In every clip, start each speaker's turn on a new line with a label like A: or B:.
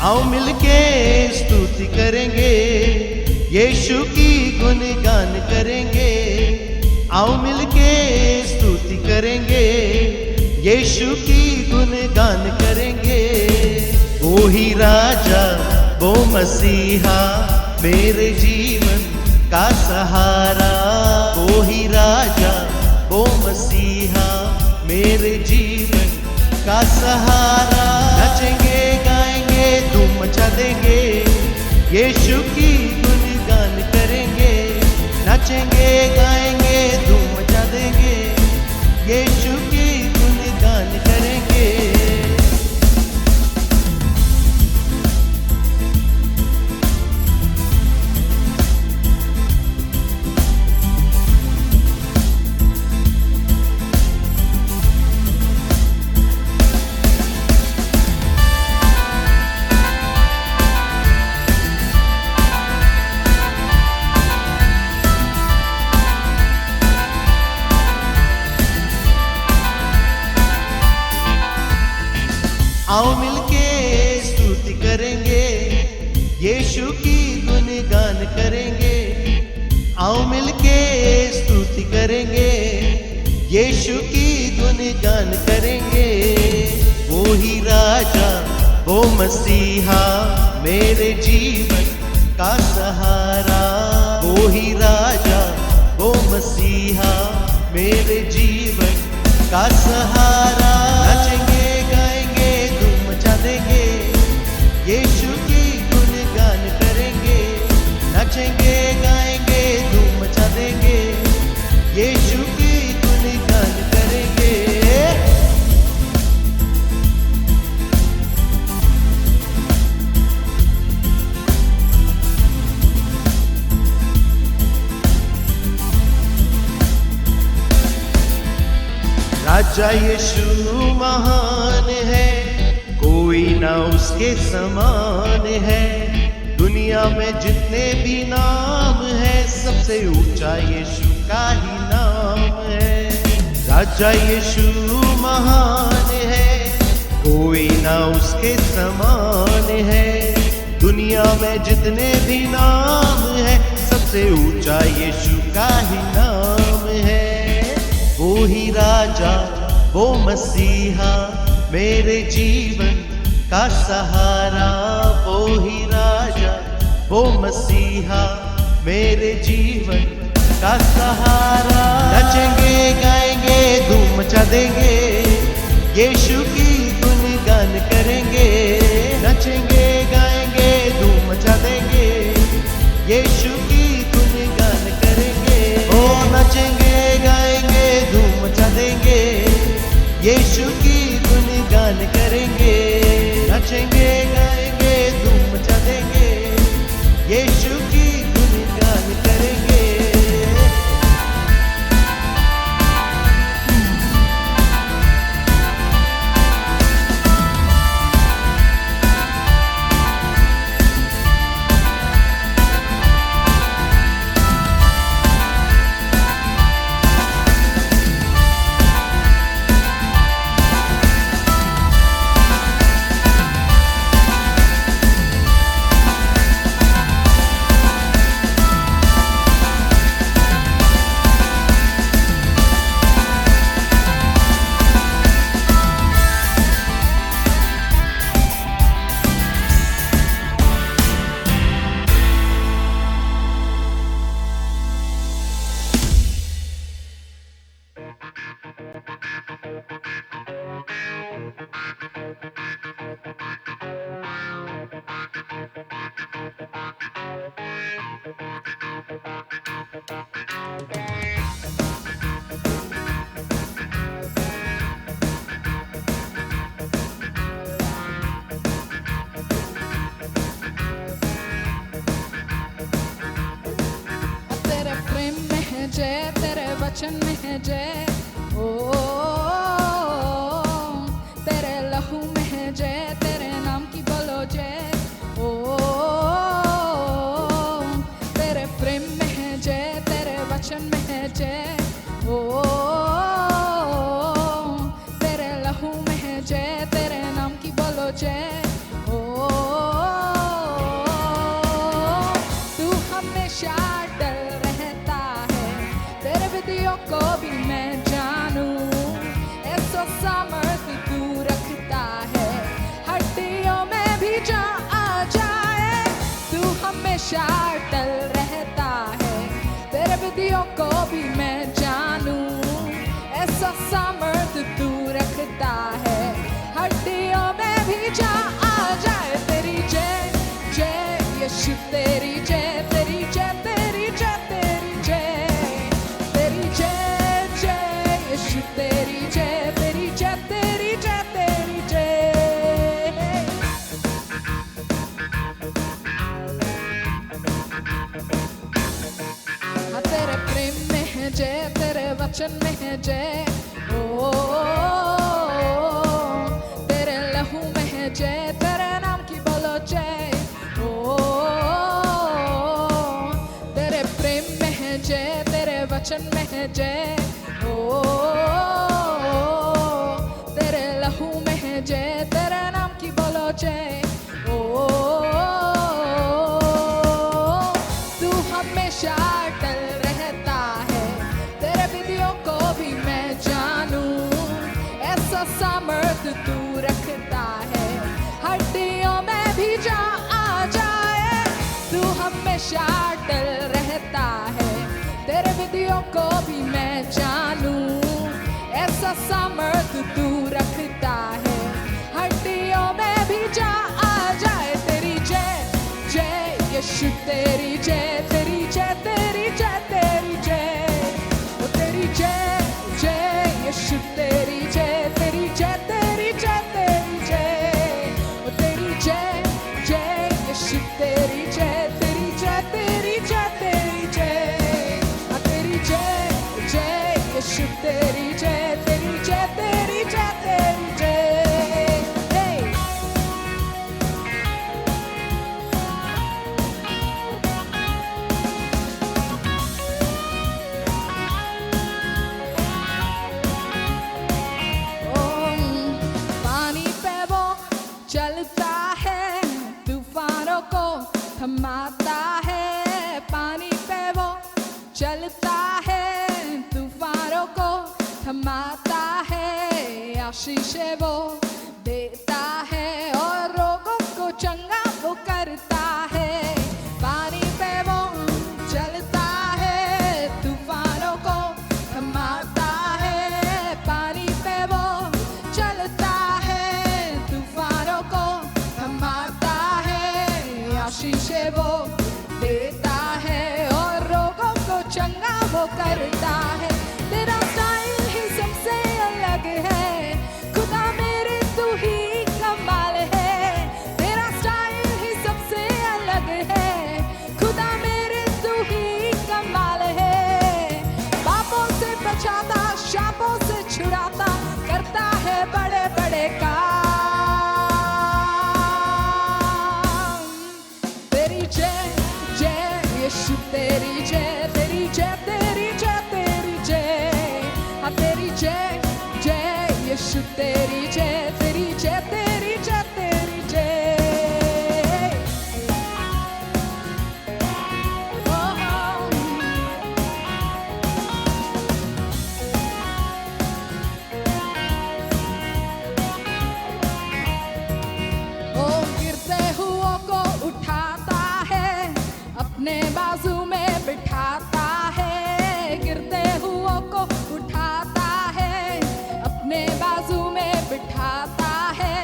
A: आओ मिलके स्तुति करेंगे, यीशु की गुणगान करेंगे। आओ मिलके स्तुति करेंगे, यीशु की गुणगान करेंगे। वो ही राजा, वो मसीहा, मेरे जीवन का सहारा। वो ही राजा, वो मसीहा, मेरे जीवन का सहारा। नचेंगे गाएंगे धूम मचा देंगे, यीशु की गुणगान करेंगे। नचेंगे गाएंगे धूम मचा देंगे, यीशु की गुणगान करेंगे। आओ मिलके स्तुति करेंगे, यीशु की गुणगान करेंगे। आओ मिलके स्तुति करेंगे, यीशु की गुणगान करेंगे। वो ही राजा, वो मसीहा, मेरे जीवन का सहारा। वो ही राजा, वो मसीहा, मेरे जीवन का सहारा। नचेंगे गाएंगे धूम मचा देंगे, यीशु की गुणगान करेंगे। नचेंगे गाएंगे धूम मचा देंगे, यीशु की गुणगान करेंगे। राजा यीशु महान है, कोई ना उसके समान है। दुनिया में जितने भी नाम है, सबसे ऊंचा यीशु का ही नाम है। राजा यीशु महान है, कोई ना उसके समान है। दुनिया में जितने भी नाम है, सबसे ऊंचा यीशु का ही नाम है। वो ही राजा, वो मसीहा, मेरे जीवन का सहारा। वो ही राजा, वो मसीहा, मेरे जीवन का सहारा। नचेंगे गाएंगे धूम मचा देंगे, यीशु की गुणगान करेंगे। नचेंगे गाएंगे धूम मचा देंगे, यीशु की गुणगान करेंगे। ओ नचेंगे गाएंगे धूम मचा देंगे, यीशु की गुणगान करेंगे। नचेंगे गाएंगे धूम मचा देंगे, यीशु की गुणगान करेंगे।
B: जय, तेरे वचन में है जय। ओ तेरे लहू में है जय, तेरे नाम की बोलो जय। ओ तेरे प्रेम में है जय, तेरे वचन में है जय। ओ तेरे लहू में है जय, तेरे नाम की बोलो जय। ओ वचन में है जय। ओ तेरे लहू में है जय, तेरे नाम की बोलो जय। ओ तेरे प्रेम में है जय, तेरे वचन में है जय। ओ तेरे लहू में है जय, तेरे नाम की बोलो जय। ओ तू हमेशा अटल रहता है, तेरे विधियों को भी मैं जानूं। ऐसा सामर्थ तू रखता है, हड्डियों में भी जा आ जाए। तू हमेशा अटल रहता है, तेरे विधियों को भी मैं जानूं। ऐसा सामर्थ तू रखता है, हड्डियों में भी जा आ जाए। तेरी जय जय यीशु, तेरी जय, तेरी जय, तेरी जय, तेरी जय। ओ तेरी जय जय यीशु, तेरी जय, तेरी जय, तेरी जय, तेरी जय। ओ तेरी जय जय यीशु, तेरी जय, तेरी जय, तेरी जय, तेरी जय। आ तेरी जय जय यीशु, तेरी जय, तेरी जय, तेरी जय, तेरी जय। Hey! पानी पे वो चलता है, तूफानों को थमाता है। पानी पे वो चलता है, तूफानों को थमाता है। आशीष वो देता है और रोगों को चंगा वो करता है। पानी पे वो चलता है, तूफानों को थमाता है। पानी पे वो चलता है, तूफानों को थमाता है। आशीष वो देता है और रोगों को चंगा वो करता है। तेरा स्टाइल ही सबसे अलग है, खुदा मेरे तू ही कमाल है। तेरा स्टाइल ही सबसे अलग है, खुदा मेरे तू ही कमाल है। पापों से बचाता, शापों से छुड़ाता, करता है बड़े बड़े काम। तेरी जय जय यीशु, तेरी जय, तेरी जय, तेरी जय, तेरी जय। हाँ तेरी जय जय यीशु, तेरी जय, तेरी जय, तेरी जय, तेरी जय। ओ गिरते हुओं को उठाता है, अपने बाजू में बिठाता है। गिरते हुओं को उठाता है, अपने बाजू में बिठाता है।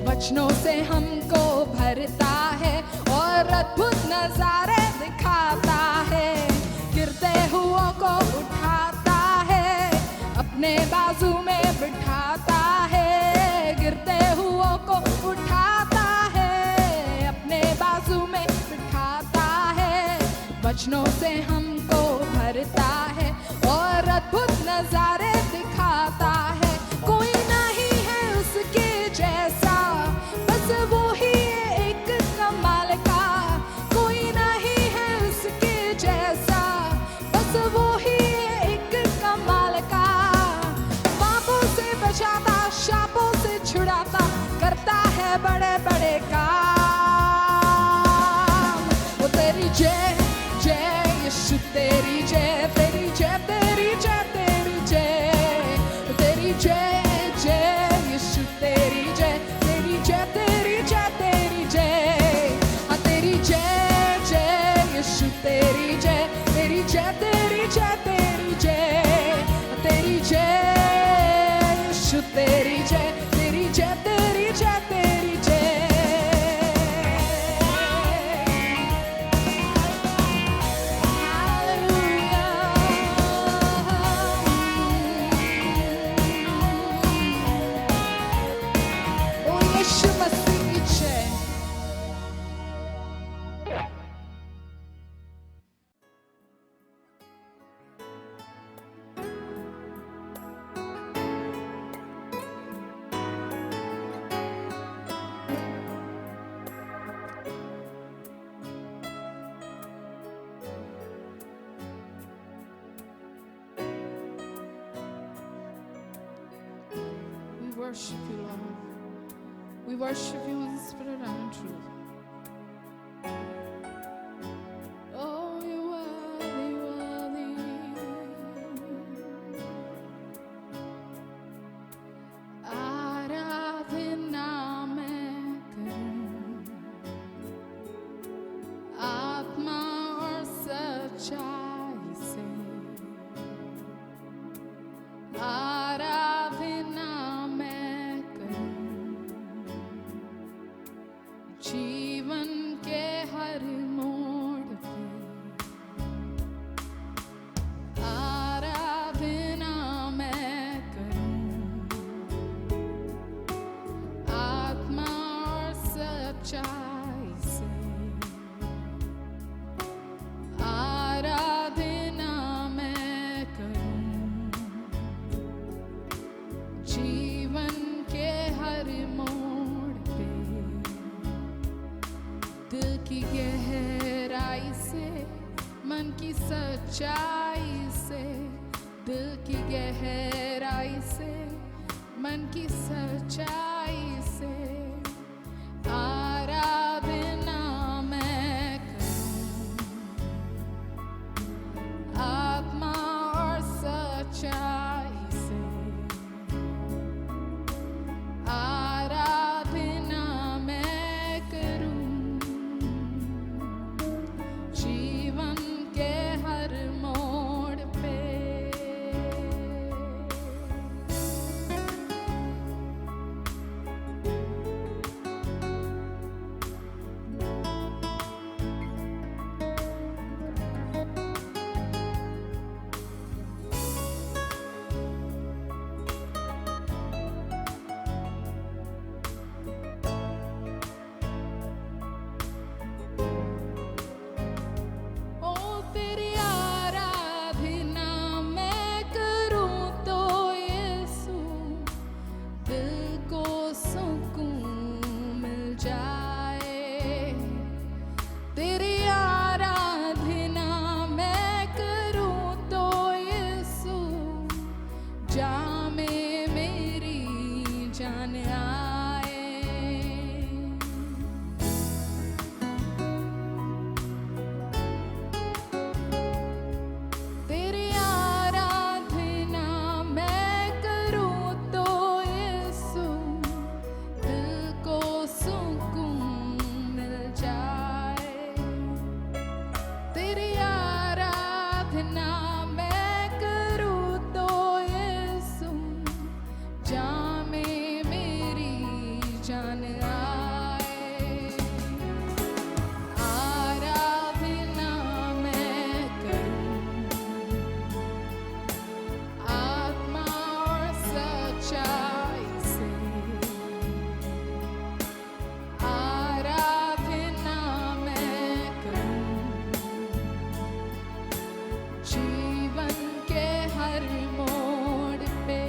B: वचनों से हमको भरता है और अद्भुत नजारे दिखाता है। गिरते हुओं को उठाता है, अपने बाजू में बिठाता है। गिरते हुओं को उठाता है, अपने बाजू में बिठाता है। वचनों से हमको भरता है और अद्भुत नजारे दिखाता है। कोई नहीं है उसके जैसा, बस वो ही है एक कमाल का। कोई नहीं है उसके जैसा, बस वो ही है एक कमाल का। पापों से बचाता, शापों से छुड़ाता, करता है बड़े बड़े काम। वो तेरी जय जय यीशु, तेरी जय, तेरी जय, तेरी जय, तेरी जय। वो तेरी जय जय यीशु, तेरी जय, तेरी जय, तेरी जय, तेरी जय। हाँ तेरी जय जय यीशु, तेरी जय, तेरी जय, तेरी जय, तेरी जय। तेरी जय यीशु, तेरी जय, तेरी जय, तेरी जय, तेरी जय। हालेलुया। ओ यीशु मसीह की जय। worship you, Lord. We worship you in spirit and in truth. Oh, you're worthy, worthy. आराधना मैं करूं आत्मा और सच्चाई से। आराधना मैं करूं जीवन के हर मोड़ पे। आराधना मैं करूं आत्मा और सच्चाई से। आराधना मैं करूं जीवन के हर मोड़ पे। दिल की गहराई से मन की सच्चाई से। दिल की गहराई से मन की सच्चाई से। आराधना मैं करूं आत्मा और सच्चाई से। आराधना मैं करूं जीवन के हर मोड़ पे। ओ तेरी आराधना मैं करूं तो यीशु दिल को सुकून मिल जाए। तेरी आराधना मैं करूं तो यीशु जामे मेरी जान आए। तेरी आराधना मैं करूं तो यीशु दिल को सुकून मिल जाए। तेरी आराधना मैं करूं तो यीशु जामे मेरी जान आए। आराधना मैं करूं आत्मा और सच्चाई से। आराधना मैं करूं जीवन के हर मोड़ पे।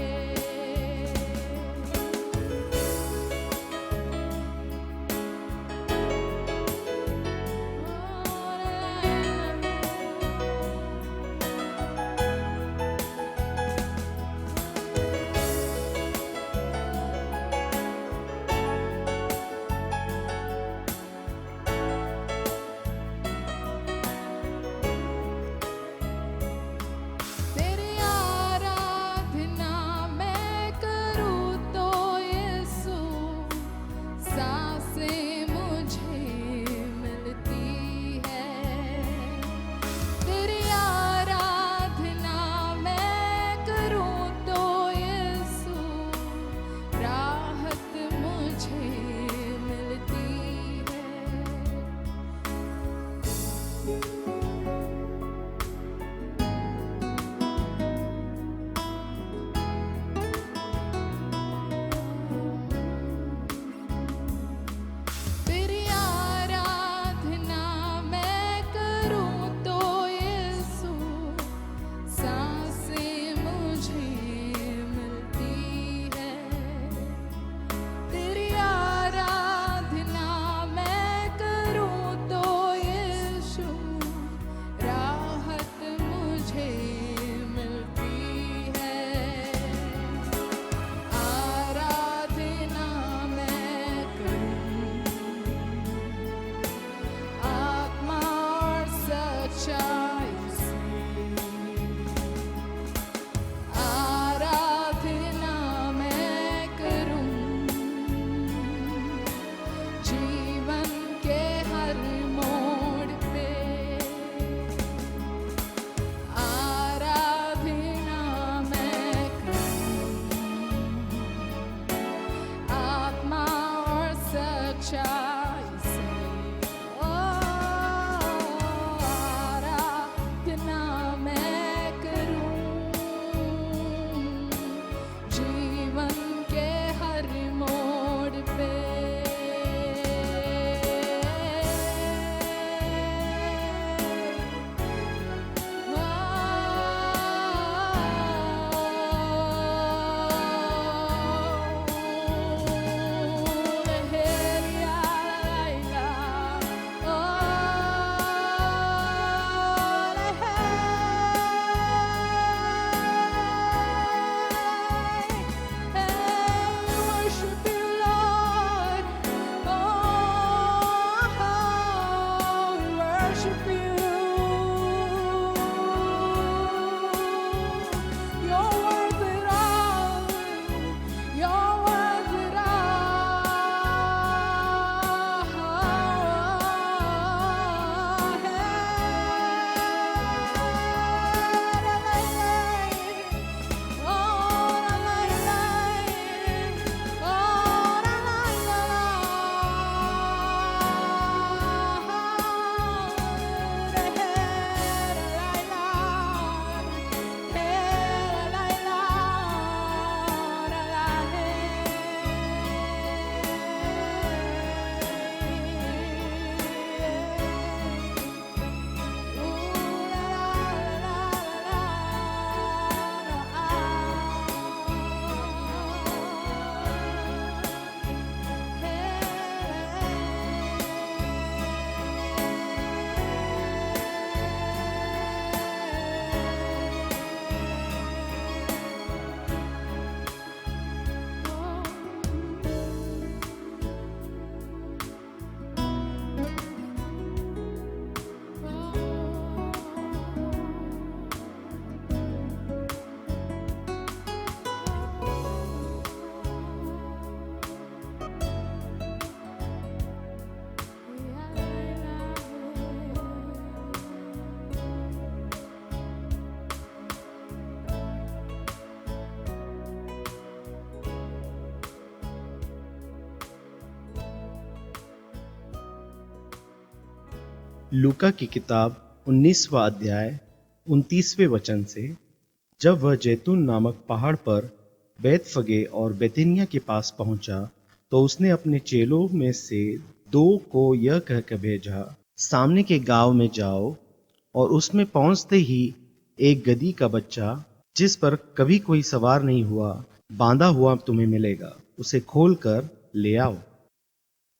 A: लूका की किताब 19वां अध्याय 29वें वचन से, जब वह जैतून नामक पहाड़ पर बैतफगे और बेतनिया के पास पहुंचा तो उसने अपने चेलों में से 2 को यह कहकर भेजा, सामने के गांव में जाओ और उसमें पहुंचते ही एक गदही का बच्चा जिस पर कभी कोई सवार नहीं हुआ बांधा हुआ तुम्हें मिलेगा, उसे खोल कर ले आओ।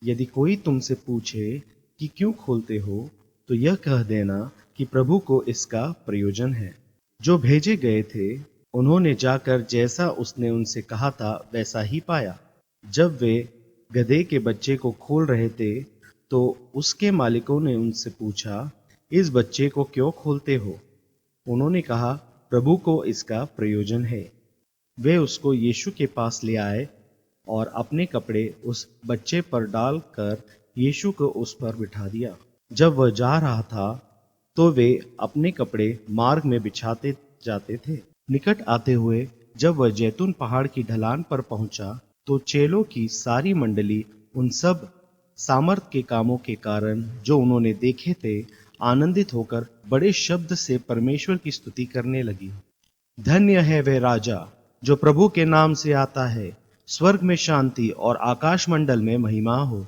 A: यदि कोई तुमसे पूछे कि क्यों खोलते हो तो यह कह देना कि प्रभु को इसका प्रयोजन है। जो भेजे गए थे उन्होंने जाकर जैसा उसने उनसे कहा था वैसा ही पाया। जब वे गधे के बच्चे को खोल रहे थे तो उसके मालिकों ने उनसे पूछा, इस बच्चे को क्यों खोलते हो? उन्होंने कहा, प्रभु को इसका प्रयोजन है। वे उसको यीशु के पास ले आए और अपने कपड़े उस बच्चे पर डालकर यीशु को उस पर बिठा दिया। जब वह जा रहा था तो वे अपने कपड़े मार्ग में बिछाते जाते थे। निकट आते हुए जब वह जैतून पहाड़ की ढलान पर पहुंचा तो चेलों की सारी मंडली उन सब सामर्थ के कामों के कारण जो उन्होंने देखे थे आनंदित होकर बड़े शब्द से परमेश्वर की स्तुति करने लगी। धन्य है वह राजा जो प्रभु के नाम से आता है, स्वर्ग में शांति और आकाश मंडल में महिमा हो।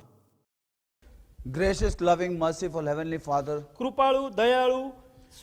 C: Gracious, loving, merciful Heavenly Father,
D: कृपाळू दयाळू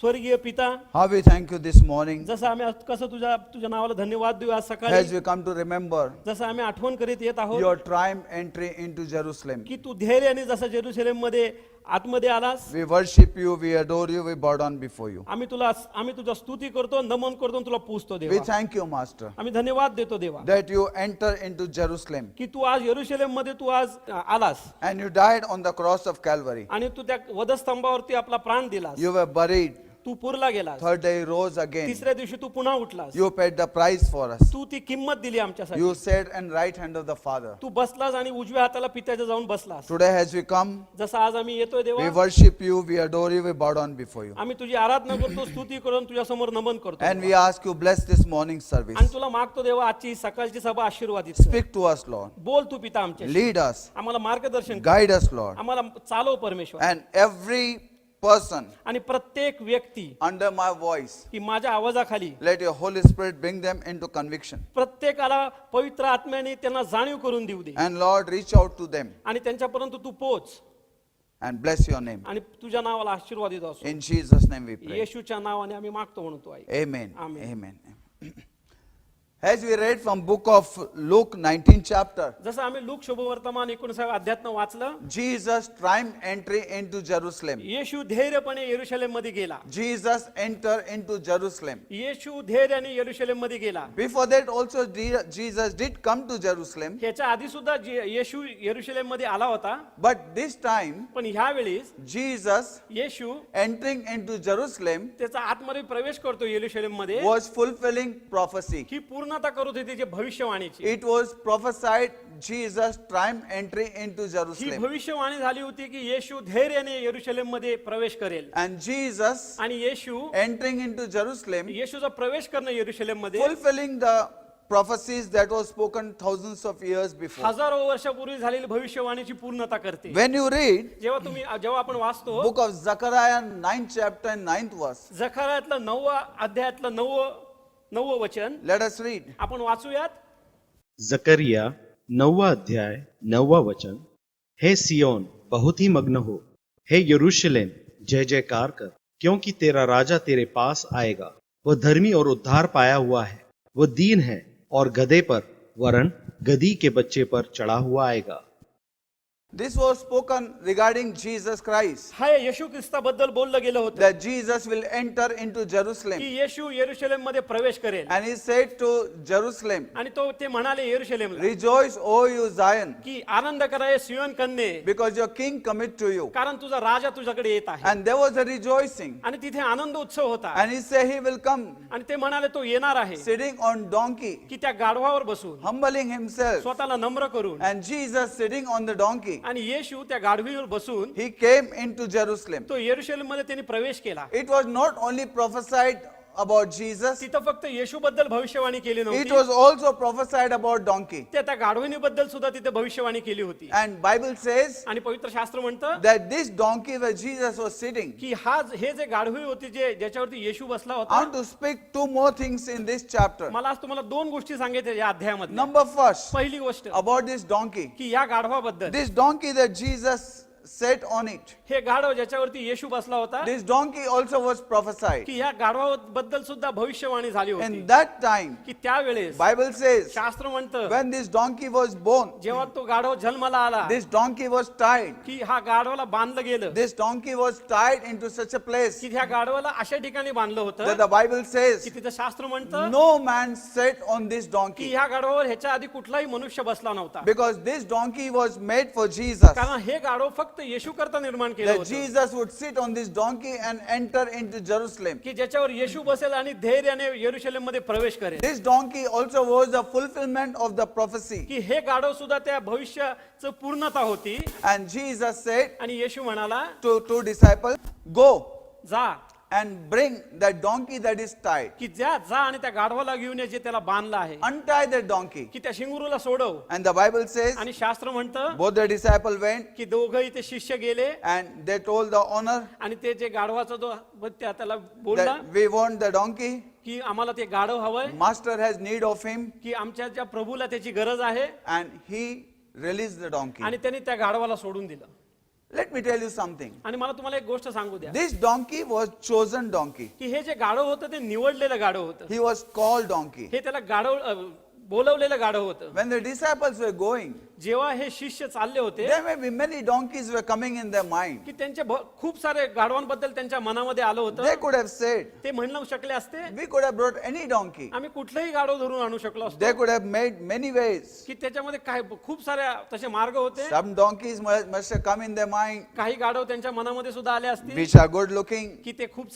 D: स्वर्गीय पिता,
C: how we thank you this morning
D: जसं आम्ही कसं तुझ्या नावाला धन्यवाद देऊ आज
C: as
D: सकाळी,
C: we come to remember
D: जसं आम्ही आठवण करीत येत आहोत
C: your triumph entry into Jerusalem.
D: की तू धैर्याने जसं जेरुसलेम मध्ये आतमध्ये आलास,
C: We worship you, we adore you, we bow down before you.
D: आम्ही तुझा स्तुती करतो, नमन करतो, तुला पूजतो
C: We
D: देवा।
C: thank you, Master,
D: आम्ही धन्यवाद देतो देवा
C: that you enter into Jerusalem
D: की तू आज यरुशलेम मध्ये तू आज आलास
C: and you died on the cross of Calvary.
D: आणि तू त्या वधस्तंभावरती आपला प्राण दिलास,
C: You were buried,
D: तू पुरला गेलास,
C: third day you rose again.
D: तिसऱ्या दिवशी तू पुन्हा उठलास,
C: You paid the price for us.
D: तू ती किंमत दिली आमच्यासाठी,
C: You sat in right hand of the Father.
D: तू बसलास आणि उजव्या हाताला पित्याच्या जाऊन बसलास।
C: Today as we come,
D: जसं आज आम्ही येतोय
C: we
D: देवा,
C: worship you, we adore you, we bow down before you.
D: आम्ही तुझी आराधना करतो, स्तुती करून तुझ्या समोर नमन करतो
C: And we
D: देवा।
C: ask you bless this morning
D: आणि
C: service.
D: तुला मागतो देवा आजची सकाळची सभा आशीर्वादित कर।
C: Speak to us, Lord.
D: बोल तू पिता आमच्याशी,
C: Lead us,
D: आम्हाला मार्गदर्शन कर,
C: guide us, Lord.
D: आम्हाला चालव परमेश्वर।
C: And every person
D: आणि प्रत्येक व्यक्ती
C: under my voice,
D: की माझ्या आवाजाखाली
C: let your Holy Spirit bring them into conviction.
D: प्रत्येकाला पवित्र आत्म्याने त्यांना जाणीव करून देऊ दे
C: And Lord, reach out to them
D: आणि त्यांच्यापर्यंत तू पोच
C: and bless your name.
D: आणि तुझ्या नावाला आशीर्वादित असो।
C: In Jesus' name we pray.
D: येशूच्या नावाने आम्ही मागतो म्हणतो आहे।
C: Amen.
D: Amen.
C: Amen. As we read from book of Luke 19 chapter,
D: जसं आम्ही लूक शुभवर्तमान 19व्या अध्यायातनं वाचलं,
C: Jesus triumph entry into Jerusalem.
D: येशू धैर्यपणे यरुशलेम मध्ये गेला।
C: Jesus enter into Jerusalem.
D: येशू धैर्याने यरुशलेम मध्ये गेला।
C: Before that also Jesus did come to Jerusalem,
D: ह्याच्या आधी सुद्धा येशू यरुशलेम मध्ये आला होता,
C: but this time
D: पण ह्या वेळेस
C: Jesus
D: येशू
C: entering into Jerusalem
D: त्याचा आतमध्ये प्रवेश करतो यरुशलेम मध्ये,
C: was fulfilling prophecy.
D: ही पूर्णता करत होती त्याची भविष्यवाणीची।
C: It was prophesied Jesus triumph entry into
D: he
C: Jerusalem.
D: भविष्यवाणी झाली होती की येशू धैर्याने यरुशलेम मध्ये प्रवेश करेल
C: And Jesus
D: आणि येशू
C: entering into Jerusalem,
D: येशूचा प्रवेश करणं यरुशलेम मध्ये
C: fulfilling the prophecies that was spoken thousands of years before.
D: हजारो वर्षापूर्वी झालेली भविष्यवाणीची पूर्णता करते।
C: When you read
D: जेव्हा आपण वाचतो
C: book of Zechariah 9th chapter and 9th verse,
D: जकर्यातलं 9व्या अध्यायातलं 9वं वचन
C: let us read.
D: आपण वाचूयात।
A: जकरिया 9वां अध्याय 9वां वचन, हे सियोन बहुत ही मग्न हो, हे यरूशलेम जय जयकार कर, क्योंकि तेरा राजा तेरे पास आएगा। वह धर्मी और उद्धार पाया हुआ है, वह दीन है और गधे पर वरन गधी के बच्चे पर चढ़ा हुआ आएगा।
C: This was spoken regarding Jesus Christ,
D: हा येशू ख्रिस्ताबद्दल बोललं गेलं होतं
C: that Jesus will enter into Jerusalem.
D: की येशू यरुशलेम मध्ये प्रवेश करेल
C: And he said to Jerusalem,
D: आणि ते म्हणाले यरुशलेमला
C: rejoice, O you Zion,
D: की आनंद करा हे सियोन कन्ये,
C: because your king cometh to you.
D: कारण तुझा राजा तुझ्याकडे येत आहे।
C: And there was a rejoicing.
D: आणि तिथे आनंद उत्सव होता
C: And he said he will come
D: आणि ते म्हणाले तो येणार आहे
C: sitting on donkey,
D: की त्या गाढवावर बसून
C: humbling himself.
D: स्वतःला नम्र करून,
C: And Jesus sitting on the donkey,
D: आणि येशू त्या गाढवीवर बसून
C: he came into Jerusalem.
D: तो यरुशलेम मध्ये त्यांनी प्रवेश केला।
C: It was not only prophesied about Jesus.
D: तिथं फक्त येशूबद्दल भविष्यवाणी केली
C: It
D: नव्हती,
C: was also prophesied about donkey.
D: त्या गाढवणीबद्दल सुद्धा तिथे भविष्यवाणी केली होती.
C: And Bible says
D: आणि पवित्र शास्त्र म्हणतं
C: that this donkey where Jesus was sitting.
D: की हे जे गाढवी होती ज्याच्यावरती येशू बसला
C: I
D: होता.
C: want to speak two more things in this chapter.
D: मला आज तुम्हाला दोन गोष्टी सांगायच्या या अध्यायामध्ये.
C: Number first,
D: पहिली गोष्ट
C: about this donkey.
D: की या गाढवाबद्दल,
C: This donkey that Jesus sat on it.
D: हे गाढव ज्याच्यावरती येशू बसला होता,
C: This donkey also was prophesied.
D: की या गाढवाबद्दल सुद्धा भविष्यवाणी झाली होती.
C: In that time,
D: की त्यावेळेस
C: Bible says,
D: शास्त्र म्हणतं
C: when this donkey was born,
D: जेव्हा तो गाढव जन्माला आला,
C: this donkey was tied.
D: की हा गाढवाला बांधलं गेलं,
C: This donkey was tied into such a place
D: की ह्या गाढवाला अशा ठिकाणी बांधलं
C: that
D: होतं
C: the Bible says,
D: की तिथं शास्त्र म्हणतं
C: no man sat on this
D: की
C: donkey.
D: ह्या गाढवावर ह्याच्या आधी कुठलाही मनुष्य बसला नव्हता.
C: Because this donkey was made for Jesus.
D: कारण हे गाढव फक्त येशू करता निर्माण केलं
C: That
D: होतं,
C: Jesus would sit on this donkey and enter into Jerusalem.
D: की ज्याच्यावर येशू बसेल आणि धैर्याने यरुशलेम मध्ये प्रवेश करेल.
C: This donkey also was a fulfillment of the prophecy.
D: की हे गाढव सुद्धा त्या भविष्याचं पूर्णता होती.
C: And Jesus said
D: आणि येशू म्हणाला,
C: to two disciples, go
D: जा
C: and bring that donkey that is tied.
D: की जा आणि त्या गाढवाला घेऊन ये जे त्याला बांधलं आहे,
C: Untie that donkey.
D: की त्या शिंगरूला सोडव.
C: And the Bible says,
D: आणि शास्त्र म्हणतं
C: both the disciples went
D: की दोघंही ते शिष्य गेले
C: and they told the owner
D: आणि ते जे गाढवाचा जो त्याला बोलला
C: that we want the donkey.
D: की आम्हाला ते गाढव हवंय,
C: Master has need of him.
D: की आमच्या ज्या प्रभूला त्याची गरज आहे.
C: And he released the donkey.
D: आणि त्यांनी त्या गाढवाला सोडून दिलं.
C: Let me tell you something.
D: आणि मला तुम्हाला एक गोष्ट सांगू द्या,
C: This donkey was chosen donkey.
D: की हे जे गाढव होतं ते निवडलेलं गाढव होतं.
C: He was called donkey.
D: हे त्याला बोलवलेलं गाढव होतं.
C: When the disciples were going,
D: जेव्हा हे शिष्य चालले होते,
C: there may be many donkeys were coming in their mind.
D: की त्यांच्या खूप सारे गाढवांबद्दल त्यांच्या मनामध्ये आलं होतं.
C: They could have said,
D: ते म्हणू शकले असते,
C: we could have brought any donkey.
D: आम्ही कुठलंही गाढव धरून आणू शकलो असतो.
C: They could have made many ways.
D: की त्याच्यामध्ये काय खूप साऱ्या तसे मार्ग होते.
C: Some donkeys must have come in their mind,
D: काही गाढव त्यांच्या मनामध्ये सुद्धा आले असतील,
C: which are good looking.
D: की ते खूप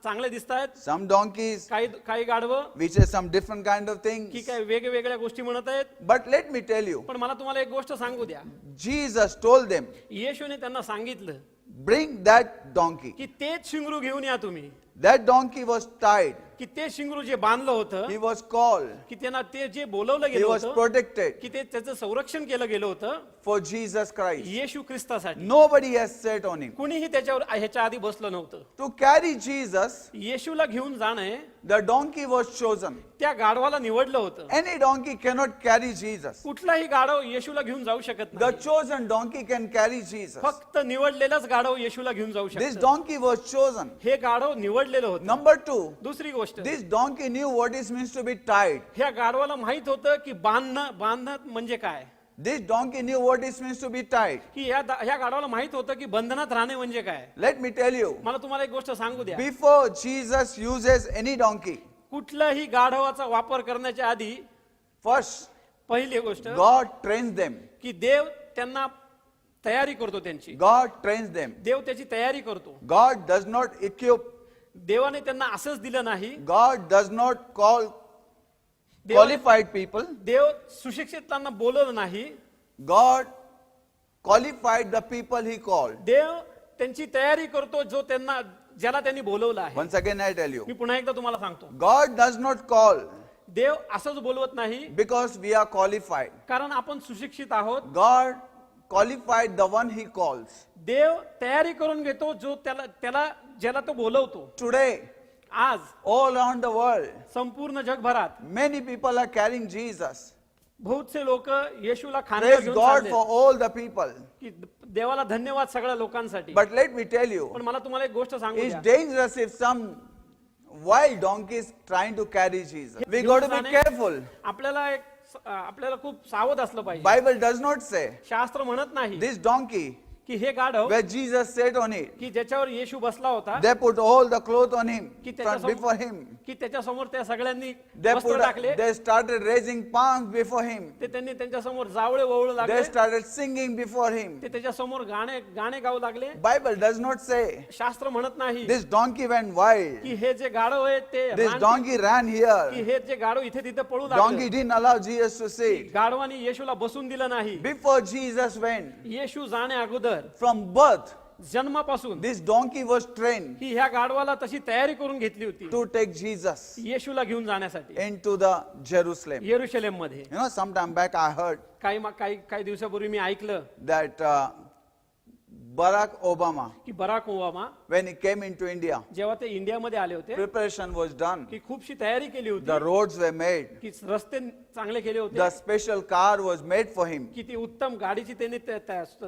D: चांगले दिसतात.
C: Some donkeys,
D: काही गाढवं
C: which are some different kind of
D: की
C: things.
D: काय वेगवेगळ्या गोष्टी म्हणत आहेत.
C: But let me tell you,
D: पण मला तुम्हाला एक गोष्ट सांगू द्या,
C: Jesus told them,
D: येशूने त्यांना सांगितलं
C: bring that donkey.
D: की तेच शिंगरू घेऊन या तुम्ही.
C: That donkey was tied.
D: की ते शिंगरू जे बांधलं होतं,
C: He was called.
D: की त्यांना ते जे बोलवलं
C: He
D: गेलं
C: was
D: होतं,
C: protected
D: की ते त्याचं संरक्षण केलं गेलं होतं
C: for Jesus Christ.
D: Yeshu ख्रिस्तासाठी.
C: Nobody has sat on him.
D: कुणीही त्याच्यावर ह्याच्या आधी बसलं नव्हतं.
C: To carry Jesus,
D: येशूला घेऊन जाणे,
C: the donkey was chosen.
D: त्या गाढवाला निवडलं होतं.
C: Any donkey cannot carry Jesus.
D: कुठलाही गाढव येशूला घेऊन जाऊ शकत
C: The
D: नाही.
C: chosen donkey can carry Jesus.
D: फक्त निवडलेलाच गाढव येशूला घेऊन जाऊ
C: This
D: शकतो.
C: donkey was chosen.
D: हे गाढव निवडलेलं होतं.
C: Number two,
D: दुसरी गोष्ट,
C: this donkey knew what it means to be tied.
D: ह्या गाढवाला माहित होतं की बांधणं म्हणजे काय.
C: This donkey knew what it means to be tied.
D: की ह्या गाढवाला माहित होतं की बंधनात राहणे म्हणजे काय.
C: Let me tell you,
D: मला तुम्हाला एक गोष्ट सांगू द्या,
C: before Jesus uses any donkey,
D: कुठल्याही गाढवाचा वापर करण्याच्या आधी
C: first,
D: पहिली गोष्ट,
C: God trains them.
D: की देव त्यांना तयारी करतो त्यांची.
C: God trains them.
D: देव त्याची तयारी करतो.
C: God does not equip.
D: देवाने त्यांना असंच दिलं नाही.
C: God does not call
D: Dev
C: qualified people.
D: देव सुशिक्षितांना बोलवलं नाही.
C: God qualified the people he called.
D: देव त्यांची तयारी करतो ज्याला त्यांनी बोलवलं आहे.
C: Once again I tell you,
D: मी पुन्हा एकदा तुम्हाला सांगतो,
C: God does not call
D: देव असंच बोलवत नाही
C: because we are qualified.
D: कारण आपण सुशिक्षित आहोत.
C: God qualified the one he calls.
D: देव तयारी करून घेतो ज्याला तो बोलवतो.
C: Today,
D: आज
C: all around the world,
D: संपूर्ण जगभरात
C: many people are carrying Jesus.
D: बहुत से लोक येशूला खाण्याला
C: Praise
D: घेऊन
C: God
D: चालले.
C: for all the people.
D: की देवाला धन्यवाद सगळ्या लोकांसाठी.
C: But let me tell you,
D: पण मला तुम्हाला एक गोष्ट सांगू
C: it's
D: द्या,
C: dangerous if some wild donkeys trying to carry Jesus. We got to be
D: घेऊन
C: careful.
D: आपल्याला खूप सावध असलं पाहिजे.
C: Bible does not say
D: शास्त्र म्हणत नाही
C: this donkey
D: की हे गाढव
C: where Jesus sat on it.
D: की ज्याच्यावर येशू बसला होता,
C: They put all the cloth on him
D: की
C: before him.
D: की त्याच्या समोर त्या सगळ्यांनी
C: They
D: वस्त्र टाकले.
C: they started raising palms before him.
D: ते त्यांनी त्यांच्या समोर जावळे वळू लागले.
C: They started singing before him.
D: ते त्याच्या समोर गाणे गाऊ लागले.
C: Bible does not say
D: शास्त्र म्हणत नाही
C: this donkey went wild.
D: की हे जे गाढव आहे ते
C: This donkey ran
D: की
C: here.
D: हे जे गाढव इथे तिथे पळू
C: Donkey
D: लागले.
C: didn't allow Jesus to sit.
D: गाढवानी येशूला बसून दिलं नाही.
C: Before Jesus went,
D: येशू जाणे अगोदर
C: from birth,
D: जन्मापासून
C: this donkey was trained
D: ही ह्या गाढवाला तशी तयारी करून घेतली होती
C: to take Jesus
D: येशूला घेऊन जाण्यासाठी
C: into the Jerusalem.
D: येरुशलेम मध्ये.
C: You know, sometime back I heard
D: काही दिवसापूर्वी मी ऐकलं
C: that Barack Obama,
D: की Barack Obama
C: when he came into India,
D: जेव्हा ते इंडियामध्ये आले होते
C: preparation was done.
D: की खूपशी तयारी केली
C: The
D: होती
C: roads were made.
D: की रस्ते चांगले केले
C: The
D: होते
C: special car was made for him.
D: की ती उत्तम गाडीची त्यांनी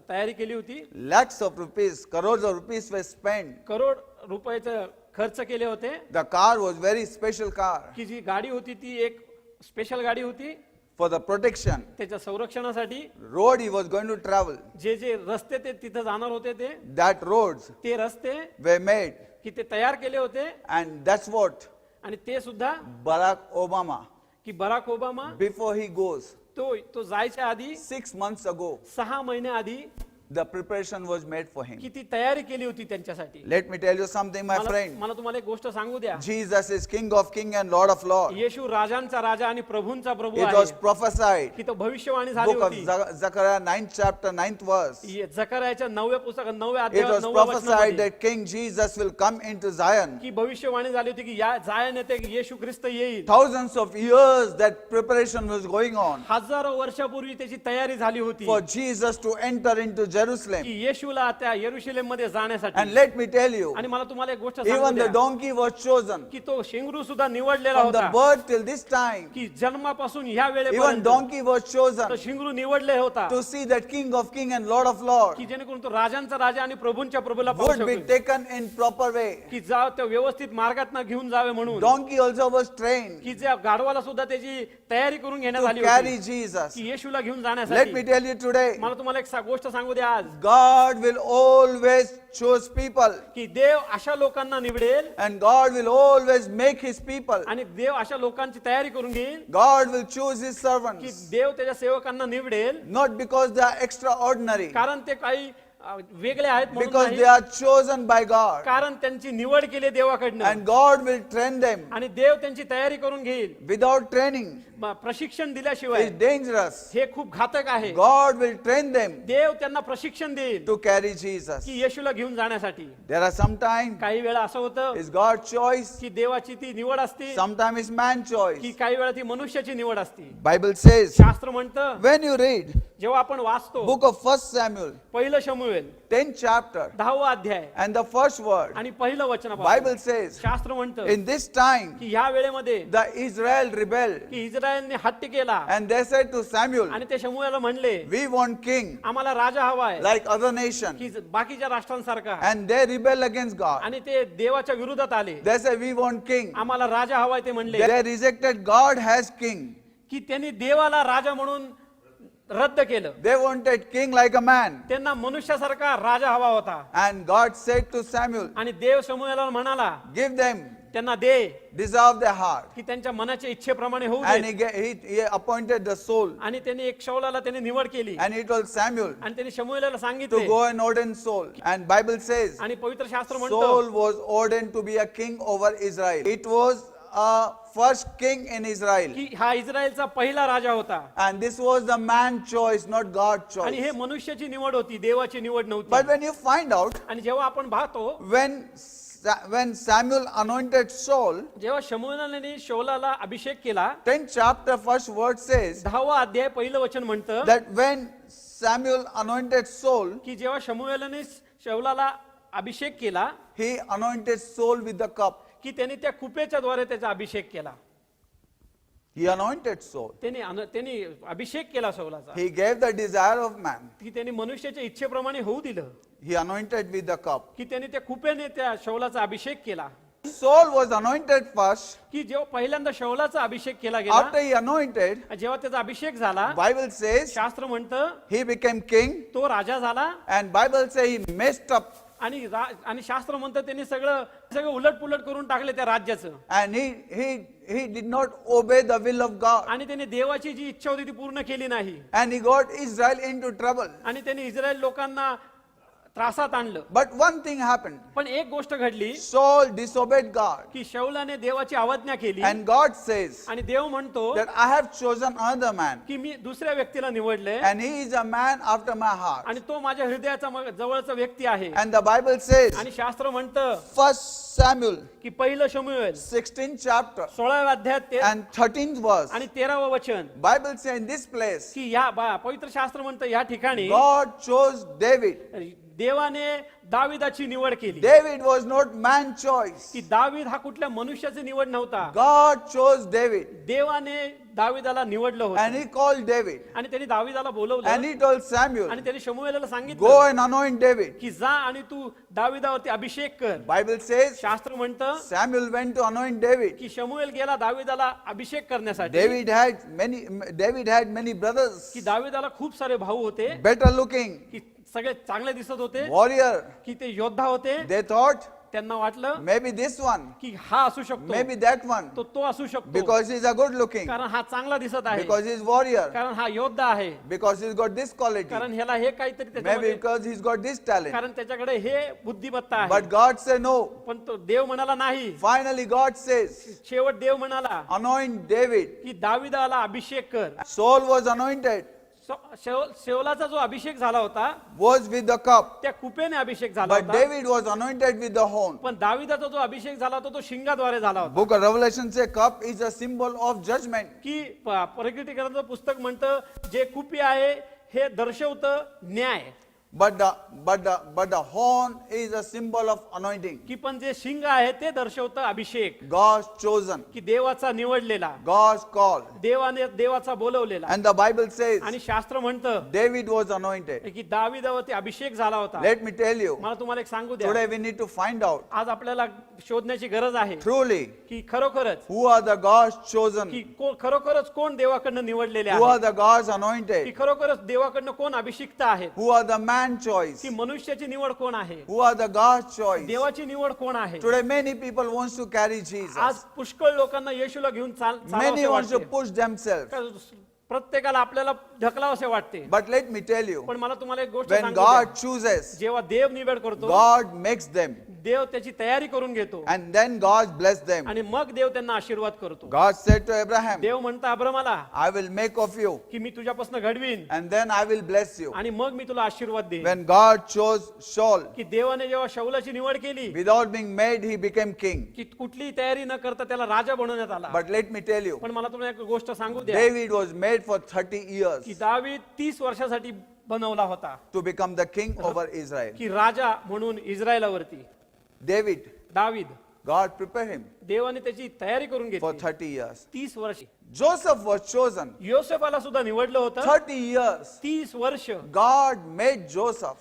D: तयारी केली होती.
C: Lakhs of rupees, crores of rupees were spent.
D: Crore रुपयाचं खर्च केले होते.
C: The car was very special car
D: की जी गाडी होती ती एक स्पेशल गाडी होती
C: for the protection.
D: त्याच्या संरक्षणासाठी.
C: Road he was going to travel.
D: जे रस्ते ते तिथं जाणार होते
C: That roads
D: ते रस्ते
C: were made.
D: की ते तयार केले होते.
C: And that's what
D: आणि ते सुद्धा
C: Barack Obama,
D: की Barack Obama
C: before he goes,
D: तो जायच्या आधी
C: 6 months ago,
D: 6 महिन्या आधी
C: the preparation was made for him.
D: किती तयारी केली होती त्यांच्यासाठी.
C: Let me tell you something, my friend.
D: मला तुम्हाला एक गोष्ट सांगू द्या.
C: Jesus is King of Kings and Lord of Lords.
D: येशू राजांचा राजा आणि प्रभूंचा प्रभू
C: It was
D: आहे.
C: prophesied.
D: की तो भविष्यवाणी झाली
C: Book of
D: होती.
C: Zechariah 9th chapter 9th verse.
D: जकरयाच्या 9व्या पुस्तकात 9व्या
C: It was
D: अध्यायात 9व्या
C: prophesied
D: वचनामध्ये
C: that King Jesus will come into Zion.
D: की भविष्यवाणी झाली होती की या जायन येते की येशू ख्रिस्त येईल.
C: Thousands of years that preparation was going on
D: हजारो वर्षापूर्वी त्याची तयारी झाली होती
C: for Jesus to enter into Jerusalem.
D: की येशूला त्या यरुशलेम मध्ये
C: And
D: जाण्यासाठी.
C: let me tell you,
D: आणि मला तुम्हाला एक गोष्ट सांगू
C: even the
D: द्या
C: donkey was chosen.
D: की तो शेंगरू सुद्धा निवडलेला
C: From the
D: होता.
C: birth till this time,
D: की जन्मापासून ह्या
C: even
D: वेळेपर्यंत
C: donkey was
D: तो
C: chosen
D: शेंगरू निवडले होता
C: to see that King of Kings and Lord of Lords
D: की जेणेकरून तो राजांचा राजा आणि प्रभूंच्या प्रभूला पाहू
C: would be
D: शकेल.
C: taken in proper way.
D: की जा त्या व्यवस्थित मार्गात घेऊन जावे म्हणून.
C: Donkey also was trained
D: की ज्या गाढवाला सुद्धा त्याची तयारी करून घेण्यात
C: to
D: आली
C: carry
D: होती
C: Jesus.
D: की येशूला घेऊन
C: Let me
D: जाण्यासाठी.
C: tell you today,
D: मला तुम्हाला एक गोष्ट सांगू द्या आज
C: God will always choose people,
D: की देव अशा लोकांना निवडेल
C: and God will always make his people.
D: आणि देव अशा लोकांची तयारी करून घेईल
C: God will choose his
D: की
C: servants,
D: देव त्याच्या सेवकांना निवडेल
C: not because they are extraordinary,
D: कारण ते काही वेगळे आहेत म्हणून
C: because
D: नाही,
C: they are chosen by God,
D: कारण त्यांची निवड केली देवाकडनं
C: and God will train them.
D: आणि देव त्यांची तयारी करून घेईल.
C: Without training,
D: प्रशिक्षण दिल्याशिवाय
C: it's dangerous.
D: हे खूप घातक आहे.
C: God will train them
D: देव त्यांना प्रशिक्षण देईल
C: to carry Jesus.
D: की येशूला घेऊन जाण्यासाठी.
C: There are sometimes
D: काही वेळा असं होतं
C: it's God's choice,
D: की देवाची ती निवड असते
C: sometimes it's man's
D: की
C: choice.
D: काही वेळा ती मनुष्याची निवड असते.
C: Bible says,
D: शास्त्र म्हणतं
C: when you read
D: जेव्हा आपण वाचतो
C: book of 1 Samuel,
D: पहिलं शमूएल
C: 10th chapter,
D: 10वा अध्याय
C: and the first word,
D: आणि पहिलं वचन
C: Bible says,
D: शास्त्र म्हणतं
C: in this time,
D: की ह्या वेळेमध्ये
C: the Israel rebelled,
D: की इस्रायलने हट्ट केला
C: and they said to Samuel,
D: आणि ते शमूएलला म्हणले
C: we want king
D: आम्हाला राजा हवाय
C: like other nation,
D: की बाकीच्या राष्ट्रांसारखा.
C: and they rebel against God.
D: आणि ते देवाच्या विरोधात आले.
C: They say we want king.
D: आम्हाला राजा हवाय ते म्हणले
C: They rejected God as king.
D: की त्यांनी देवाला राजा म्हणून रद्द केलं.
C: They wanted king like a man.
D: त्यांना मनुष्यासारखा राजा हवा होता.
C: And God said to Samuel,
D: आणि देव शमूएलला म्हणाला
C: give them,
D: त्यांना दे
C: deserve their heart.
D: की त्यांच्या मनाच्या इच्छेप्रमाणे होऊ
C: And
D: they.
C: he appointed the soul.
D: आणि त्यांनी एक शौलाला त्यांनी निवड केली
C: And he told Samuel
D: आणि त्यांनी शमूएलला
C: to
D: सांगितले.
C: go and ordain Saul. And Bible says,
D: आणि पवित्र शास्त्र म्हणतं
C: Saul was ordained to be a king over Israel. It was a first king in Israel.
D: की हा इस्रायलचा पहिला राजा होता
C: And this was the man's choice, not God's
D: आणि हे
C: choice.
D: मनुष्याची निवड होती, देवाची निवड
C: But
D: नव्हती.
C: when you find out,
D: आणि जेव्हा आपण पाहतो
C: when Samuel anointed Saul,
D: जेव्हा शमूएलने शौलाला अभिषेक केला
C: 10th chapter, first word says
D: 10वा अध्याय पहिलं वचन म्हणतं
C: that when Samuel anointed Saul,
D: की जेव्हा शमूएलने शौलाला अभिषेक केला
C: he anointed Saul with the cup.
D: की त्यांनी त्या कुपेच्या द्वारे त्याचा अभिषेक केला.
C: He anointed Saul.
D: त्यांनी अभिषेक केला शौलाचा
C: He gave the desire of man.
D: की त्यांनी मनुष्याच्या इच्छेप्रमाणे होऊ दिलं.
C: He anointed with the cup.
D: की त्यांनी त्या कुपेने त्या शौलाचा अभिषेक केला.
C: Saul was anointed first.
D: की जेव्हा पहिल्यांदा शौलाचा अभिषेक केला गेला,
C: After he anointed,
D: जेव्हा त्याचा अभिषेक झाला
C: Bible says
D: शास्त्र म्हणतं
C: he became king.
D: तो राजा झाला.
C: And Bible says he messed up.
D: आणि शास्त्र म्हणतं त्यांनी सगळं उलटपुलट करून टाकले त्या राज्याचं.
C: And he did not obey the will of God.
D: आणि त्यांनी देवाची जी इच्छा होती ती पूर्ण केली नाही.
C: And he got Israel into trouble.
D: आणि त्यांनी इस्रायल लोकांना त्रासात आणलं.
C: But one thing happened.
D: पण एक गोष्ट घडली
C: Saul disobeyed God.
D: की शौलाने देवाची अवज्ञा केली
C: And God says
D: आणि देव म्हणतो
C: that I have chosen another man.
D: की मी दुसऱ्या व्यक्तीला निवडले
C: And he is a man after my heart.
D: आणि तो माझ्या हृदयाचा जवळचा व्यक्ती आहे.
C: And the Bible says,
D: आणि शास्त्र म्हणतं
C: 1 Samuel,
D: की पहिलं शमूएल
C: 16th chapter
D: 16व्या अध्यायात
C: and 13th verse.
D: आणि 13वं वचन
C: Bible says in this place,
D: की या पवित्र शास्त्र म्हणतं या ठिकाणी
C: God chose David.
D: देवाने दाविदाची निवड केली.
C: David was not man choice.
D: की दावीद हा कुठल्या मनुष्याची निवड नव्हता.
C: God chose David.
D: देवाने दाविदाला निवडलं
C: And
D: होतं
C: he called David.
D: आणि त्यांनी दाविदाला बोलवलं
C: And he told Samuel,
D: आणि त्यांनी शमूएलाला
C: go
D: सांगितलं
C: and anoint David.
D: की जा आणि तू दाविदावरती अभिषेक कर.
C: Bible says,
D: शास्त्र म्हणतं
C: Samuel went to anoint David.
D: की शमूएल गेला दाविदाला अभिषेक करण्यासाठी.
C: David had many brothers,
D: की दाविदाला खूप सारे भाऊ होते
C: better looking,
D: की सगळे चांगले दिसत होते
C: warrior.
D: की ते योद्धा होते.
C: They thought
D: त्यांना वाटलं
C: maybe this one,
D: की हा असू शकतो,
C: maybe that one,
D: तो असू शकतो
C: because he's a good looking,
D: कारण हा चांगला दिसत आहे,
C: because he's warrior,
D: कारण हा योद्धा आहे,
C: because he's got this quality,
D: कारण ह्याला हे काहीतरी
C: maybe
D: त्याच्यामध्ये,
C: because he's got this talent.
D: कारण त्याच्याकडे हे बुद्धिमत्ता आहे.
C: But God said no.
D: पण तो देव म्हणाला नाही.
C: Finally God says,
D: शेवट देव म्हणाला
C: anoint David.
D: की दाविदाला अभिषेक कर.
C: Saul was anointed,
D: शौलाचा जो अभिषेक झाला होता
C: was with the cup,
D: त्या कुपेने अभिषेक झाला
C: but
D: होता.
C: David was anointed with the horn.
D: पण दाविदाचा जो अभिषेक झाला होता तो शिंगाद्वारे झाला होता.
C: Book of Revelation says cup is a symbol of judgment.
D: की प्रकटीकरणाचं पुस्तक म्हणतं जे कुपी आहे हे दर्शवतं न्याय.
C: But the horn is a symbol of anointing.
D: की पण जे शिंग आहे ते दर्शवतं अभिषेक.
C: God's chosen,
D: की देवाचा निवडलेला,
C: God's called.
D: देवाचा बोलवलेला.
C: And the Bible says
D: आणि शास्त्र म्हणतं
C: David was anointed.
D: की दाविदावरती अभिषेक झाला होता.
C: Let me tell you,
D: मला तुम्हाला एक सांगू द्या,
C: today we need to find out
D: आज आपल्याला शोधण्याची गरज आहे
C: truly
D: की खरोखरच
C: who are the God's chosen,
D: की खरोखरच कोण देवाकडनं निवडलेले
C: who are
D: आहे,
C: the God's
D: की
C: anointed,
D: खरोखरच देवाकडनं कोण अभिषिक्त आहेत,
C: who are the man choice,
D: की मनुष्याची निवड कोण आहे,
C: who are the God's choice.
D: देवाची निवड कोण आहे.
C: Today many people wants to carry Jesus.
D: आज पुष्कळ लोकांना येशूला घेऊन
C: Many wants to
D: चालावं
C: push themselves.
D: प्रत्येकाला आपल्याला ढकलावं असे वाटते.
C: But let me tell you,
D: पण मला तुम्हाला एक गोष्ट
C: when
D: सांगू द्या.
C: God chooses,
D: जेव्हा देव निवड करतो,
C: God makes them,
D: देव त्याची तयारी करून घेतो
C: and then God bless them.
D: आणि मग देव त्यांना आशीर्वाद करतो.
C: God said to Abraham,
D: देव म्हणता अब्रामाला
C: I will make of you,
D: की मी तुझ्यापासून घडवीन
C: and then I will bless you.
D: आणि मग मी तुला आशीर्वाद देईन.
C: When God chose Saul,
D: की देवाने जेव्हा शौलाची निवड केली,
C: without being made, he became king.
D: की कुठलीही तयारी न करता त्याला राजा बनवण्यात आला.
C: But let me tell you,
D: पण मला तुम्हाला एक गोष्ट सांगू द्या,
C: David was made for 30
D: की
C: years
D: दावीद 30 वर्षासाठी बनवला होता
C: to become the king over Israel.
D: की राजा म्हणून इस्रायलावरती. दावीद
C: God prepared him
D: देवाने त्याची तयारी करून
C: for
D: घेतली
C: 30 years.
D: 30 वर्ष.
C: Joseph was chosen
D: योसेफाला सुद्धा निवडलं होतं
C: 30 years.
D: 30 वर्ष.
C: God made Joseph,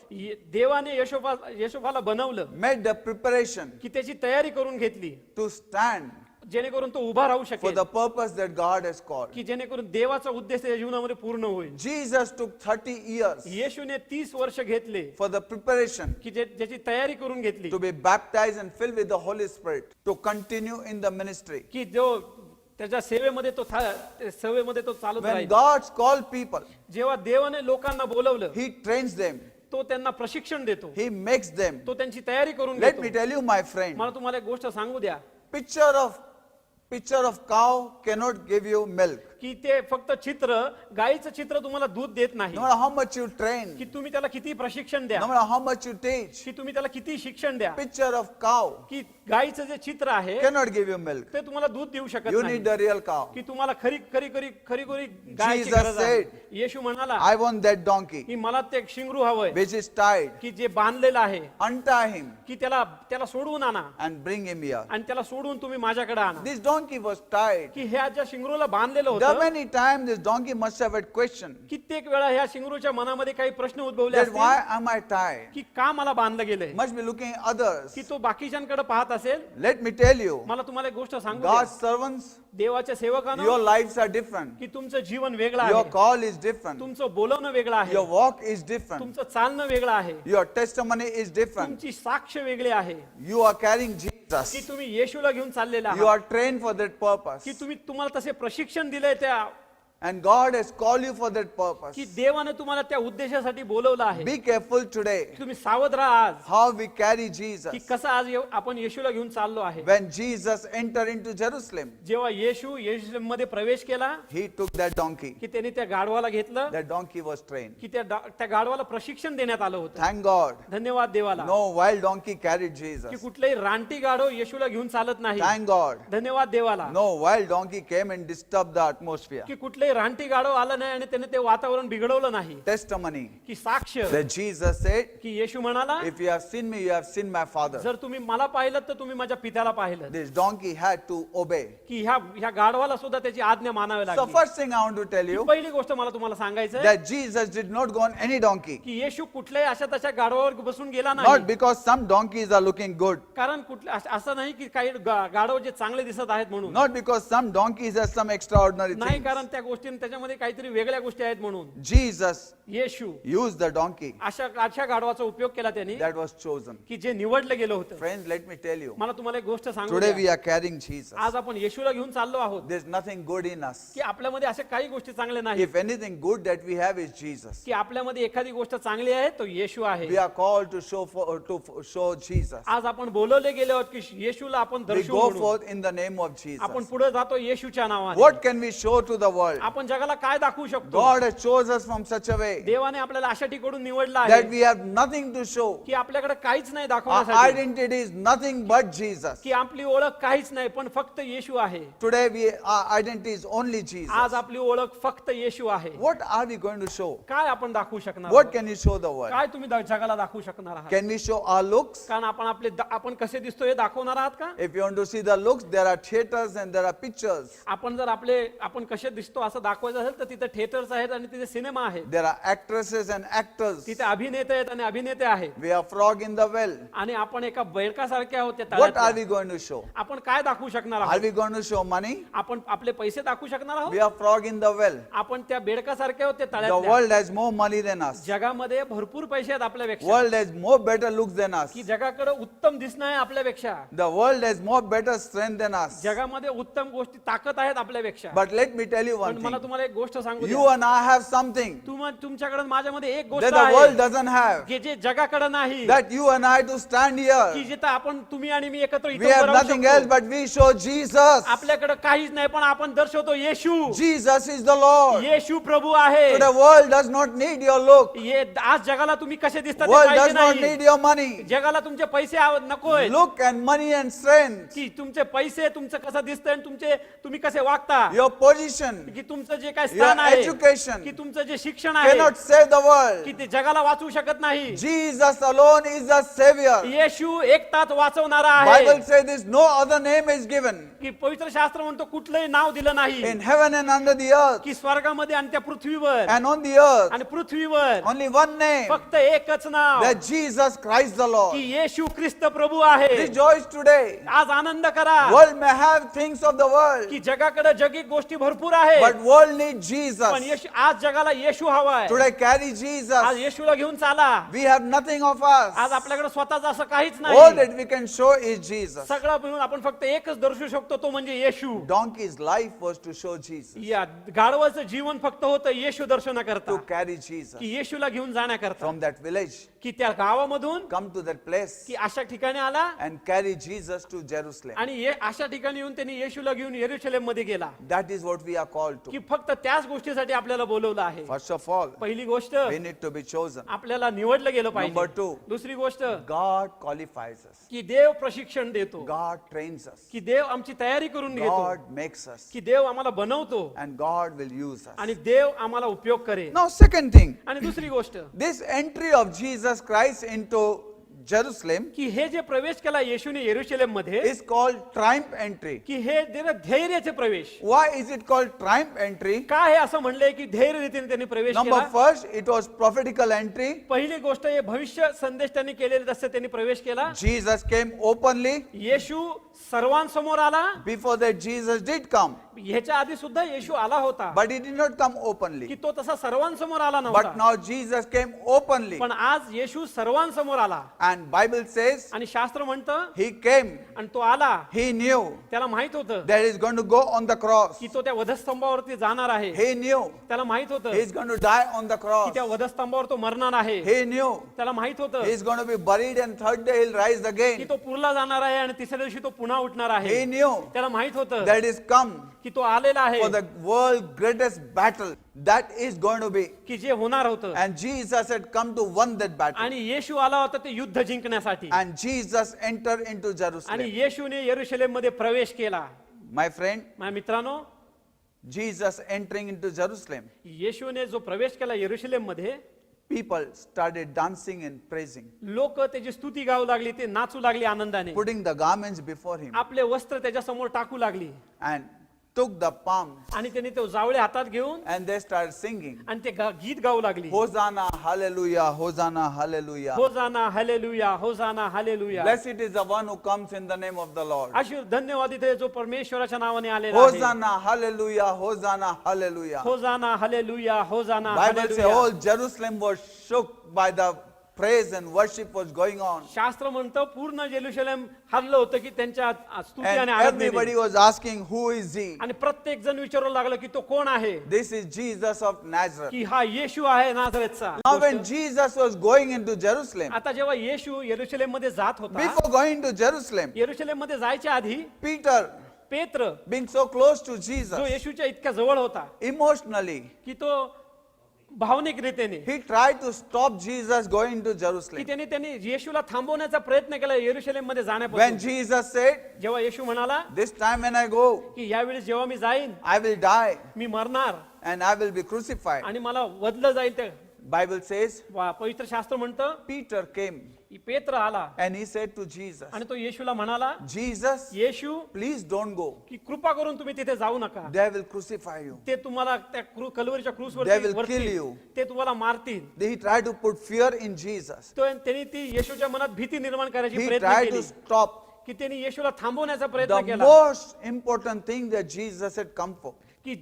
D: देवाने योसेफाला बनवलं
C: made the preparation
D: की त्याची तयारी करून घेतली
C: to stand
D: जेणेकरून तो उभा राहू
C: for
D: शकेल,
C: the purpose that God has called.
D: की जेणेकरून देवाचा उद्देश त्याच्या जीवनामध्ये पूर्ण होईल.
C: Jesus took 30 years
D: येशूने 30 वर्ष घेतले
C: for the preparation
D: की ज्याची तयारी करून घेतली,
C: to be baptized and filled with the Holy Spirit to continue in the ministry.
D: की जो त्याच्या सेवेमध्ये तो चालत
C: When
D: राहील.
C: God's called people,
D: जेव्हा देवाने लोकांना बोलवलं,
C: He trains them,
D: तो त्यांना प्रशिक्षण देतो,
C: He makes them.
D: तो त्यांची तयारी करून
C: Let me
D: घेतो.
C: tell you, my friend,
D: मला तुम्हाला एक गोष्ट सांगू द्या,
C: picture of cow cannot give you milk.
D: की ते फक्त गाईचं चित्र तुम्हाला दूध देत नाही.
C: No matter how much you train,
D: की तुम्ही त्याला किती प्रशिक्षण द्या,
C: no matter how much you teach,
D: की तुम्ही त्याला किती शिक्षण द्या,
C: picture of cow
D: की गाईचं जे चित्र आहे
C: cannot give you milk.
D: ते तुम्हाला दूध देऊ शकत
C: You
D: नाही.
C: need the real cow.
D: की तुम्हाला खरी गायची
C: Jesus
D: गरज आहे.
C: said,
D: येशू म्हणाला
C: I want that donkey
D: की मला ते एक शिंगरू हवंय
C: which is tied.
D: की जे बांधलेलं आहे,
C: Untie him
D: की त्याला सोडवून आणा
C: and bring him here.
D: आणि त्याला सोडून तुम्ही माझ्याकडे आणा.
C: This donkey was tied.
D: की ह्या ज्या शिंगरूला बांधलेलं
C: There
D: होतं,
C: many times this donkey must have had question
D: कित्येक वेळा ह्या शिंगरूच्या मनामध्ये काही प्रश्न उद्भवले
C: that why
D: असतील,
C: am I tied?
D: की का मला बांधलं गेलंय,
C: Must be looking at others.
D: की तो बाकीच्यांकडे पाहत असेल.
C: Let me tell you,
D: मला तुम्हाला एक गोष्ट सांगू
C: God's
D: द्या,
C: servants,
D: देवाच्या सेवकांना
C: your lives are different.
D: की तुमचं जीवन वेगळं
C: Your
D: आहे,
C: call is different.
D: तुमचं बोलवणं वेगळं आहे,
C: Your walk is different.
D: तुमचं चालणं वेगळं आहे,
C: Your testimony is different.
D: तुमची साक्ष वेगळी आहे,
C: You are carrying
D: की
C: Jesus.
D: तुम्ही येशूला घेऊन चाललेला
C: You
D: आहात,
C: are trained for that purpose.
D: की तुम्हाला तसे प्रशिक्षण दिलंय त्या
C: And God has called you for that purpose.
D: की देवाने तुम्हाला त्या उद्देशासाठी बोलवलं आहे.
C: Be careful today
D: तुम्ही सावध राहा आज
C: how we carry
D: की
C: Jesus.
D: कसं आज आपण येशूला घेऊन चाललो आहे.
C: When Jesus entered into Jerusalem,
D: जेव्हा येशू येरूशलेम मध्ये प्रवेश केला
C: he took that donkey.
D: की त्यांनी त्या गाढवाला घेतलं
C: That donkey was trained.
D: की त्या गाढवाला प्रशिक्षण देण्यात आलं होतं.
C: Thank God.
D: धन्यवाद देवाला
C: No wild donkey carried
D: की
C: Jesus.
D: कुठलंही रानटी गाढव येशूला घेऊन चालत नाही.
C: Thank God.
D: धन्यवाद देवाला
C: No wild donkey came and disturbed the atmosphere.
D: की कुठलंही रानटी गाढव आलं नाही आणि त्याने ते वातावरण बिघडवलं नाही.
C: Testimony
D: की साक्ष
C: that Jesus said,
D: की येशू म्हणाला
C: if you have seen me, you have seen my Father.
D: जर तुम्ही मला पाहिलं तर तुम्ही माझ्या पित्याला पाहिलं.
C: This donkey had to obey.
D: की ह्या गाढवाला सुद्धा त्याची आज्ञा मानावी
C: So
D: लागली.
C: first thing I want to tell you
D: पहिली गोष्ट मला तुम्हाला सांगायचं आहे
C: that Jesus did not go on any donkey.
D: की येशू कुठल्याही अशा तशा गाढवावर बसून गेला
C: Not
D: नाही.
C: because some donkeys are looking good.
D: कारण असं नाही की काही गाढव जे चांगले दिसत आहेत म्हणून.
C: Not because some donkeys have some extraordinary
D: नाही
C: things.
D: कारण त्या गोष्टी त्याच्यामध्ये काहीतरी वेगळ्या गोष्टी आहेत म्हणून.
C: Jesus
D: Yeshu
C: used the donkey
D: अशा गाढवाचा उपयोग केला त्यांनी
C: that was chosen.
D: की जे निवडलं गेलं होतं.
C: Friends, let me tell you,
D: मला तुम्हाला एक गोष्ट सांगू
C: today
D: द्या.
C: we are carrying Jesus.
D: आज आपण येशूला घेऊन चाललो आहोत
C: There's nothing good in us.
D: की आपल्यामध्ये अशा काही गोष्टी चांगल्या नाही
C: If anything good that we have is Jesus.
D: की आपल्यामध्ये एखादी गोष्ट चांगली आहे तो येशू आहे.
C: We are called to show Jesus.
D: आज आपण बोलवले गेले आहोत की येशूला आपण
C: We
D: दर्शवू
C: go
D: म्हणून.
C: forth in the name of
D: आपण
C: Jesus.
D: पुढे जातो येशूच्या नावाने.
C: What can we show to the world?
D: आपण जगाला काय दाखवू शकतो.
C: God has chosen us from such a way
D: देवाने आपल्याला अशा ठिकाणून निवडलं
C: that
D: आहे
C: we have nothing to show.
D: की आपल्याकडे काहीच नाही
C: Our
D: दाखवण्यासाठी.
C: identity is nothing but Jesus.
D: की आपली ओळख काहीच नाही पण फक्त येशू आहे.
C: Today our identity is only Jesus.
D: आज आपली ओळख फक्त येशू आहे.
C: What are we going to show?
D: काय आपण दाखवू शकणार
C: What
D: आहोत?
C: can you show the world?
D: काय तुम्ही जगाला दाखवू शकणार आहात.
C: Can we show our looks?
D: कारण आपण कसे दिसतो हे दाखवणार आहात का.
C: If you want to see the looks, there are theaters and there are pictures.
D: आपण जर आपण कसे दिसतो असं दाखवायचं असेल तर तिथे थिएटर्स आहेत आणि तिथे सिनेमा आहेत.
C: There are actresses and actors.
D: तिथे अभिनेते आहेत आणि अभिनेते आहेत.
C: We are frog in the well.
D: आणि आपण एका बेडकासारखे आहोत त्या
C: What are
D: तळ्यातल्या.
C: we going to show?
D: आपण काय दाखवू शकणार
C: Are
D: आहोत.
C: we going to show money?
D: आपण आपले पैसे दाखवू शकणार आहोत.
C: We are frog in the well.
D: आपण त्या बेडकासारखे आहोत त्या
C: The
D: तळ्यातल्या.
C: world has more money than us.
D: जगामध्ये भरपूर पैसे आहेत आपल्यापेक्षा.
C: World has more better looks than us.
D: की जगाकडे उत्तम दिसणं आहे आपल्यापेक्षा.
C: The world has more better strength than us.
D: जगामध्ये उत्तम गोष्टी ताकद आहेत आपल्यापेक्षा.
C: But let me tell you
D: पण
C: one
D: मला
C: thing.
D: तुम्हाला एक गोष्ट सांगू
C: You
D: द्या.
C: and I have something
D: तुमच्याकडे माझ्यामध्ये एक
C: that
D: गोष्ट
C: the world
D: आहे
C: doesn't have.
D: की जे जगाकडे नाही.
C: That you and I to stand
D: की
C: here.
D: जिथं आपण तुम्ही आणि मी एकत्र
C: We
D: इथं
C: have
D: उभं राहू
C: nothing else
D: शकतो.
C: but we show Jesus.
D: आपल्याकडे काहीच नाही पण आपण दर्शवतो येशू.
C: Jesus is the Lord.
D: येशू प्रभू आहे.
C: So the world does not need your look.
D: आज जगाला तुम्ही कसे दिसता ते
C: World
D: पाहिजे
C: does not
D: नाही.
C: need your money.
D: जगाला तुमचे पैसे नकोय.
C: Look and money and strength.
D: की तुमचे पैसे तुमचं कसं दिसतंय आणि तुम्ही कसे वागता.
C: Your position
D: की तुमचं जे काय
C: Your
D: स्थान आहे.
C: education
D: की तुमचं जे शिक्षण आहे.
C: cannot save the world.
D: की ते जगाला वाचवू शकत नाही.
C: Jesus alone is the Savior.
D: येशू एकटाच वाचवणारा आहे.
C: Bible says this, no other name is given
D: की पवित्र शास्त्र म्हणतो कुठलंही नाव दिलं नाही.
C: in heaven and under the earth
D: की स्वर्गामध्ये आणि त्या पृथ्वीवर
C: and on the earth.
D: आणि पृथ्वीवर
C: Only one name,
D: फक्त एकच नाव.
C: that Jesus Christ the Lord.
D: की येशू ख्रिस्त प्रभू आहे.
C: Rejoice today.
D: आज आनंद करा.
C: World may have things of the world,
D: की जगाकडे जगिक गोष्टी भरपूर आहेत.
C: but world needs Jesus.
D: पण आज जगाला येशू हवाय.
C: Today carry
D: आज
C: Jesus.
D: येशूला घेऊन चाला.
C: We have nothing of us.
D: आज आपल्याकडे स्वतःच असं काहीच
C: All
D: नाही.
C: that we can show is Jesus.
D: सगळं मिळून आपण फक्त एकच दर्शवू शकतो तो म्हणजे येशू.
C: Donkey's life was to show Jesus,
D: या गाढवाचं जीवन फक्त होतं येशू दर्शनाकरता.
C: to carry Jesus
D: की येशूला घेऊन जाण्याकरता.
C: from that village,
D: की त्या गावामधून
C: come to that place
D: की अशा ठिकाणी आला
C: and carry Jesus to Jerusalem.
D: आणि अशा ठिकाणी येऊन त्यांनी येशूला घेऊन येरुशलेम मध्ये गेला.
C: That is what we are called to.
D: की फक्त त्याच गोष्टीसाठी आपल्याला बोलवलं आहे.
C: First of all,
D: पहिली गोष्ट
C: we need to be chosen.
D: आपल्याला निवडलं गेलं
C: Number
D: पाहिजे.
C: two,
D: दुसरी गोष्ट
C: God qualifies us.
D: की देव प्रशिक्षण देतो.
C: God trains us.
D: की देव आमची तयारी करून घेतो.
C: God makes us.
D: की देव आम्हाला बनवतो
C: And God will use us.
D: आणि देव आम्हाला उपयोग करेल.
C: Now, second thing,
D: आणि दुसरी गोष्ट
C: this entry of Jesus Christ into Jerusalem
D: की हे जे प्रवेश केला येशूने येरुशलेम मध्ये
C: is called triumph entry.
D: की हे धैर्याचे प्रवेश.
C: Why is it called triumph entry?
D: का हे असं म्हणलंय की धैर्य रीतीने त्यांनी प्रवेश
C: Number
D: केला.
C: first, it was prophetical entry.
D: पहिली गोष्ट हे भविष्य संदेश त्यांनी केलेले तसे त्यांनी प्रवेश केला.
C: Jesus came openly.
D: येशू सर्वांसमोर आला.
C: Before that, Jesus did come.
D: ह्याच्या आधी सुद्धा येशू आला होता,
C: but he did not come
D: की
C: openly.
D: तो तसा सर्वांसमोर आला
C: But
D: नव्हता.
C: now Jesus came openly.
D: पण आज येशू सर्वांसमोर आला.
C: And Bible says
D: आणि शास्त्र म्हणतं,
C: he came.
D: आणि तो आला,
C: He knew
D: त्याला माहित होतं
C: that he's going to go on the cross.
D: की तो त्या वधस्तंभावरती जाणार आहे.
C: He knew
D: त्याला माहित होतं
C: he's going to die on the
D: की
C: cross.
D: त्या वधस्तंभावर तो मरणार आहे.
C: He knew
D: त्याला माहित होतं
C: he's going to be buried and third day he'll rise
D: की
C: again.
D: तो पुरला जाणार आहे आणि तिसऱ्या दिवशी तो पुन्हा उठणार
C: He
D: आहे.
C: knew
D: त्याला माहित होतं
C: that he's come
D: की तो आलेला आहे,
C: for the world greatest battle that is going to be.
D: की जे होणार होतं.
C: And Jesus had come to win that battle.
D: आणि येशू आला होता ते युद्ध जिंकण्यासाठी.
C: And Jesus entered into
D: आणि
C: Jerusalem.
D: येशूने यरुशलेम मध्ये प्रवेश केला.
C: My friend,
D: माझ्या मित्रांनो,
C: Jesus entering into Jerusalem,
D: येशूने जो प्रवेश केला यरुशलेम मध्ये,
C: people started dancing and praising,
D: लोक त्याची स्तुती गाऊ लागली, ते नाचू लागली आनंदाने,
C: putting the garments before him
D: आपले वस्त्र त्याच्या समोर टाकू लागली.
C: and took the palm
D: आणि त्यांनी तो जावळे हातात घेऊन
C: and they started singing,
D: आणि ते गीत गाऊ लागली.
C: Hosanna, hallelujah, Hosanna, hallelujah.
D: Hosanna hallelujah, hosanna hallelujah.
C: Blessed is the one who comes in the name of the Lord.
D: आशीर्वाद धन्यवादित आहे जो परमेश्वराच्या नावाने आलेला आहे.
C: Hosanna, hallelujah, Hosanna, hallelujah.
D: Hosanna hallelujah, hosanna
C: Bible says
D: hallelujah.
C: whole Jerusalem was shook by the praise and worship was going on.
D: शास्त्र म्हणतं पूर्ण जेरुसलेम हरलं होतं की त्यांच्या स्तुती
C: And
D: आणि
C: everybody
D: आराधनेने.
C: was asking, who is he?
D: आणि प्रत्येक जण विचारू लागलं की तो कोण आहे,
C: This is Jesus of Nazareth.
D: की हा येशू आहे नाझरेतचा.
C: Now when Jesus was going into Jerusalem,
D: आता जेव्हा येशू यरुशलेम मध्ये जात होता,
C: before going to Jerusalem,
D: यरुशलेम मध्ये जायच्या आधी
C: Peter,
D: पेत्र
C: being so close to
D: जो
C: Jesus,
D: येशूच्या इतक्या जवळ होता
C: emotionally,
D: की तो भावनिक रीतीने
C: he tried to stop Jesus going to
D: की
C: Jerusalem.
D: त्यांनी येशूला थांबवण्याचा प्रयत्न केला यरुशलेम मध्ये
C: When
D: जाण्यापासून.
C: Jesus said,
D: जेव्हा येशू म्हणाला
C: this time when I go,
D: की यावेळी जेव्हा मी जाईन
C: I will die
D: मी मरणार
C: and I will be crucified.
D: आणि मला वधलं जाईल, ते
C: Bible says,
D: पवित्र शास्त्र म्हणतं
C: Peter came
D: की पेत्र आला
C: and he said to Jesus,
D: आणि तो येशूला म्हणाला,
C: Jesus,
D: Yeshu
C: please don't go.
D: की कृपा करून तुम्ही तिथे जाऊ नका,
C: They will crucify you.
D: ते तुम्हाला त्या कलवरीच्या
C: They will
D: क्रूसवर
C: kill you.
D: ते तुम्हाला मारतील.
C: He tried to put fear in Jesus.
D: त्यांनी ती येशूच्या मनात भीती निर्माण करायची
C: He
D: प्रयत्न
C: tried to
D: केली,
C: stop
D: की त्यांनी येशूला थांबवण्याचा प्रयत्न
C: the
D: केला.
C: most important thing that Jesus had come for,
D: की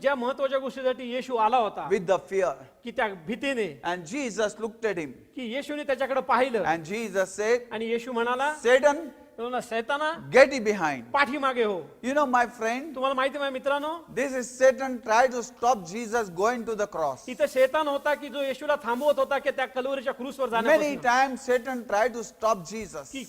D: ज्या महत्वाच्या गोष्टीसाठी येशू आला होता,
C: with the fear.
D: की त्या भीतीने,
C: And Jesus looked at him
D: की येशूने त्याच्याकडे पाहिलं
C: and Jesus said,
D: आणि येशू म्हणाला,
C: Satan,
D: सैताना
C: get thee behind.
D: पाठीमागे हो.
C: You know, my friend,
D: तुम्हाला माहिती आहे मित्रांनो,
C: this is Satan tried to stop Jesus going to the cross.
D: तिथं शैतान होता की जो येशूला थांबवत होता की त्या कलवरीच्या क्रूसवर
C: Many
D: जाण्यापासून.
C: times Satan tried to stop Jesus,
D: की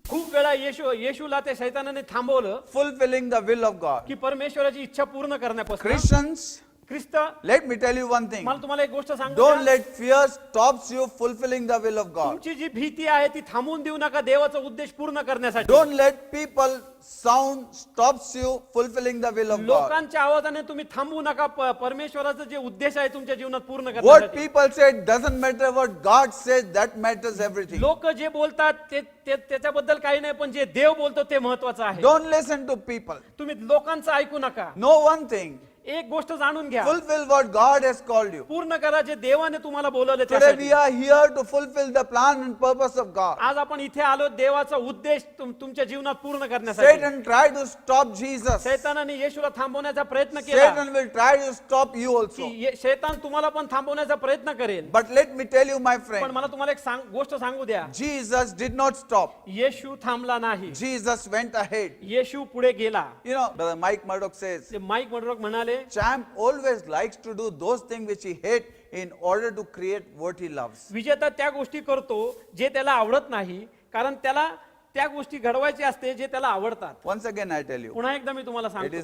D: खूप वेळा येशूला त्या शैतानाने थांबवलं
C: fulfilling the will of God.
D: की परमेश्वराची इच्छा पूर्ण करण्यापासून.
C: Christians,
D: Christ,
C: let me tell you one thing.
D: मला तुम्हाला एक गोष्ट सांगतो,
C: Don't let fear stops you fulfilling the will of God.
D: तुमची जी भीती आहे ती थांबवून देऊ नका देवाचा उद्देश पूर्ण करण्यासाठी.
C: Don't let people sound stops you fulfilling the will of God.
D: लोकांच्या आवाजाने तुम्ही थांबवू नका परमेश्वराचा जे उद्देश आहे तुमच्या जीवनात पूर्ण
C: What
D: करण्यासाठी.
C: people say doesn't matter. What God says, that matters everything.
D: लोक जे बोलतात त्याच्याबद्दल काही नाही, पण जे देव बोलतो ते महत्वाचं आहे.
C: Don't listen to people.
D: तुम्ही लोकांचं ऐकू नका.
C: Know one thing.
D: एक गोष्ट जाणून घ्या,
C: Fulfill what God has called you.
D: पूर्ण करा जे देवाने तुम्हाला बोलवले
C: Today
D: त्यासाठी.
C: we are here to fulfill the plan and purpose of God.
D: आज आपण इथे आलो देवाचा उद्देश तुमच्या जीवनात पूर्ण करण्यासाठी.
C: Satan tried to stop Jesus.
D: शैतानाने येशूला थांबवण्याचा प्रयत्न केला,
C: Satan will try to stop you also.
D: की शैतान तुम्हाला पण थांबवण्याचा प्रयत्न करेल.
C: But let me tell you, my
D: पण
C: friend,
D: मला तुम्हाला एक गोष्ट सांगू द्या,
C: Jesus did not stop.
D: येशू थांबला नाही,
C: Jesus went ahead.
D: येशू पुढे गेला.
C: You know, Brother Mike Murdoch says,
D: जे माईक मडरोक म्हणाले,
C: Champ always likes to do those things which he hates in order to create what he loves.
D: विजेता त्या गोष्टी करतो जे त्याला आवडत नाही, कारण त्याला त्या गोष्टी घडवायचे असते जे त्याला आवडतात.
C: Once again I tell you,
D: पुन्हा एकदा मी तुम्हाला
C: it
D: सांगतो,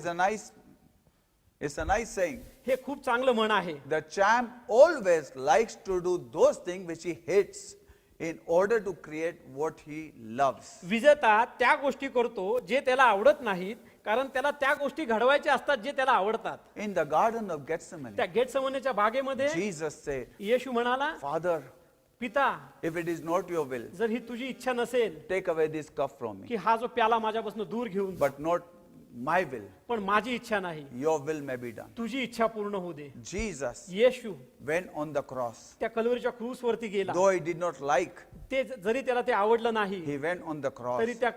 C: is a nice saying.
D: हे खूप चांगलं म्हण आहे.
C: The champ always likes to do those things which he hates in order to create what he loves.
D: विजेता त्या गोष्टी करतो जे त्याला आवडत नाहीत, कारण त्याला त्या गोष्टी घडवायच्या असतात जे त्याला आवडतात.
C: In the garden of Gethsemane,
D: त्या गेटसेमनेच्या बागेमध्ये
C: Jesus said,
D: येशू म्हणाला,
C: Father,
D: पिता,
C: if it is not your will,
D: जर ही तुझी इच्छा नसेल
C: take away this cup from me.
D: की हा जो प्याला माझ्यापासून दूर घेऊन,
C: But not my will,
D: पण माझी इच्छा नाही,
C: your will may be done.
D: तुझी इच्छा पूर्ण होऊ दे.
C: Jesus
D: Yeshu
C: went on the cross.
D: त्या कल्वरीच्या क्रूस वरती गेला.
C: Though he did not like,
D: ते जरी त्याला ते आवडलं नाही,
C: he went on the cross
D: तरी त्या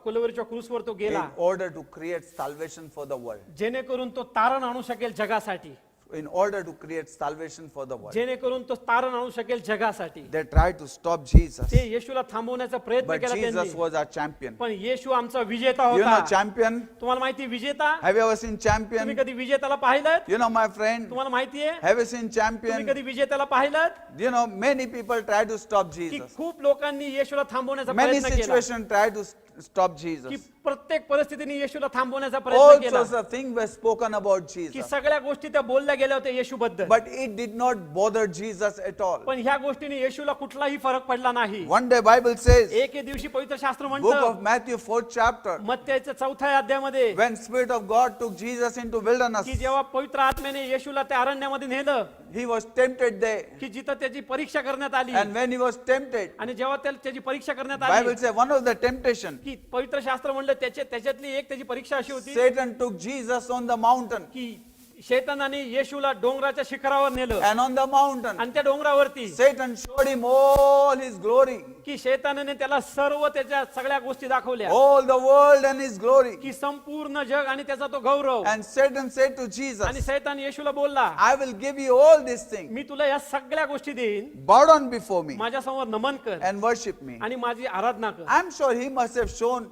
D: कल्वरीच्या क्रूसवर तो
C: in
D: गेला,
C: order to create salvation for the world.
D: जेणेकरून तो तारण आणू शकेल जगासाठी,
C: In order to create salvation for the world.
D: जेणेकरून तो तारण आणू शकेल जगासाठी.
C: They tried to stop Jesus,
D: ते येशूला थांबवण्याचा प्रयत्न
C: but
D: केला
C: Jesus
D: त्यांनी,
C: was our champion.
D: पण येशू आमचा विजेता
C: You know
D: होता.
C: champion?
D: तुम्हाला माहिती विजेता?
C: Have you ever seen
D: तुम्ही
C: champion?
D: कधी विजेत्याला पाहिलं?
C: You know my friend?
D: तुम्हाला माहितीये?
C: Have you seen
D: तुम्ही
C: champion?
D: कधी विजेत्याला पाहिलं?
C: You know many people try to stop
D: की
C: Jesus.
D: खूप लोकांनी येशूला थांबवण्याचा
C: Many
D: प्रयत्न केला,
C: situations try to stop
D: की
C: Jesus.
D: प्रत्येक परिस्थितीने येशूला थांबवण्याचा प्रयत्न
C: All
D: केला,
C: sorts of things were spoken about
D: की
C: Jesus.
D: सगळ्या गोष्टी त्या बोलल्या गेल्या होत्या येशूबद्दल,
C: But it did not bother Jesus at all.
D: पण ह्या गोष्टीने येशूला कुठलाही फरक पडला नाही.
C: One day Bible says,
D: एके दिवशी पवित्र शास्त्र
C: book
D: म्हणतं,
C: of Matthew 4th chapter,
D: मत्थेच्या 4थ्या अध्यायामध्ये,
C: when Spirit of God took Jesus into wilderness,
D: की जेव्हा पवित्र आत्म्याने येशूला त्या अरण्यामध्ये नेलं,
C: he was tempted there.
D: की जिथं त्याची परीक्षा करण्यात आली,
C: And when he was tempted,
D: आणि जेव्हा त्याची परीक्षा करण्यात आली,
C: Bible says one of the temptation,
D: की पवित्र शास्त्र म्हणलं त्याच्यातली एक त्याची परीक्षा अशी होती,
C: Satan took Jesus on the mountain.
D: की शैतानाने येशूला डोंगराच्या शिखरावर नेलं,
C: And on the mountain,
D: आणि त्या डोंगरावरती
C: Satan showed him all his glory,
D: की शैतानाने त्याला सर्व त्याच्या सगळ्या गोष्टी दाखवल्या,
C: all the world and his glory.
D: की संपूर्ण जग आणि त्याचा तो गौरव.
C: And Satan said to
D: आणि
C: Jesus,
D: शैतान येशूला बोलला,
C: I will give you all these things.
D: मी तुला या सगळ्या गोष्टी देईन,
C: Bow down before me
D: माझ्या समोर नमन कर
C: and worship me.
D: आणि माझी आराधना कर.
C: I'm sure he must have shown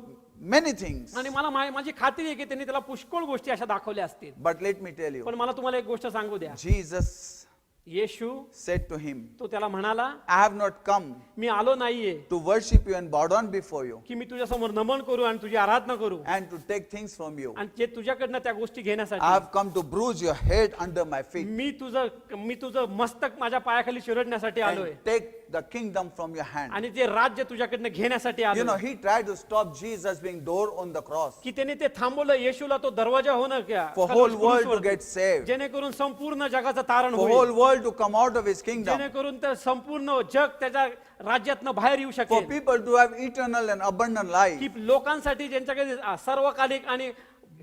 C: many things.
D: आणि मला माझी खात्री आहे की त्यांनी त्याला पुष्कळ गोष्टी अशा दाखवल्या असतील,
C: But let me tell you,
D: पण मला तुम्हाला एक गोष्ट सांगू द्या.
C: Jesus
D: Yeshu
C: said to him,
D: तो त्याला म्हणाला,
C: I have not come
D: मी आलो नाहीये
C: to worship you and bow down before you
D: की मी तुझ्या समोर नमन करू आणि तुझी आराधना करू,
C: and to take things from you.
D: आणि जे तुझ्याकडनं त्या गोष्टी
C: I
D: घेण्यासाठी,
C: have come to bruise your head under my feet
D: मी तुझं मस्तक माझ्या पायाखाली चिरडण्यासाठी आलोय,
C: and take the kingdom from your hand.
D: आणि जे राज्य तुझ्याकडनं घेण्यासाठी
C: You know,
D: आलोय.
C: he tried to stop Jesus being door on the cross
D: की त्याने ते थांबवलं येशूला, तो दरवाजा होणं
C: for whole world to get saved,
D: जेणेकरून संपूर्ण जगाचं तारण
C: for
D: होईल,
C: whole world to come out of his kingdom,
D: जेणेकरून ते संपूर्ण जग त्याच्या राज्यातनं बाहेर येऊ
C: for
D: शकेल,
C: people to have eternal and abundant life.
D: की लोकांसाठी ज्यांच्याकडे सर्वकालिक आणि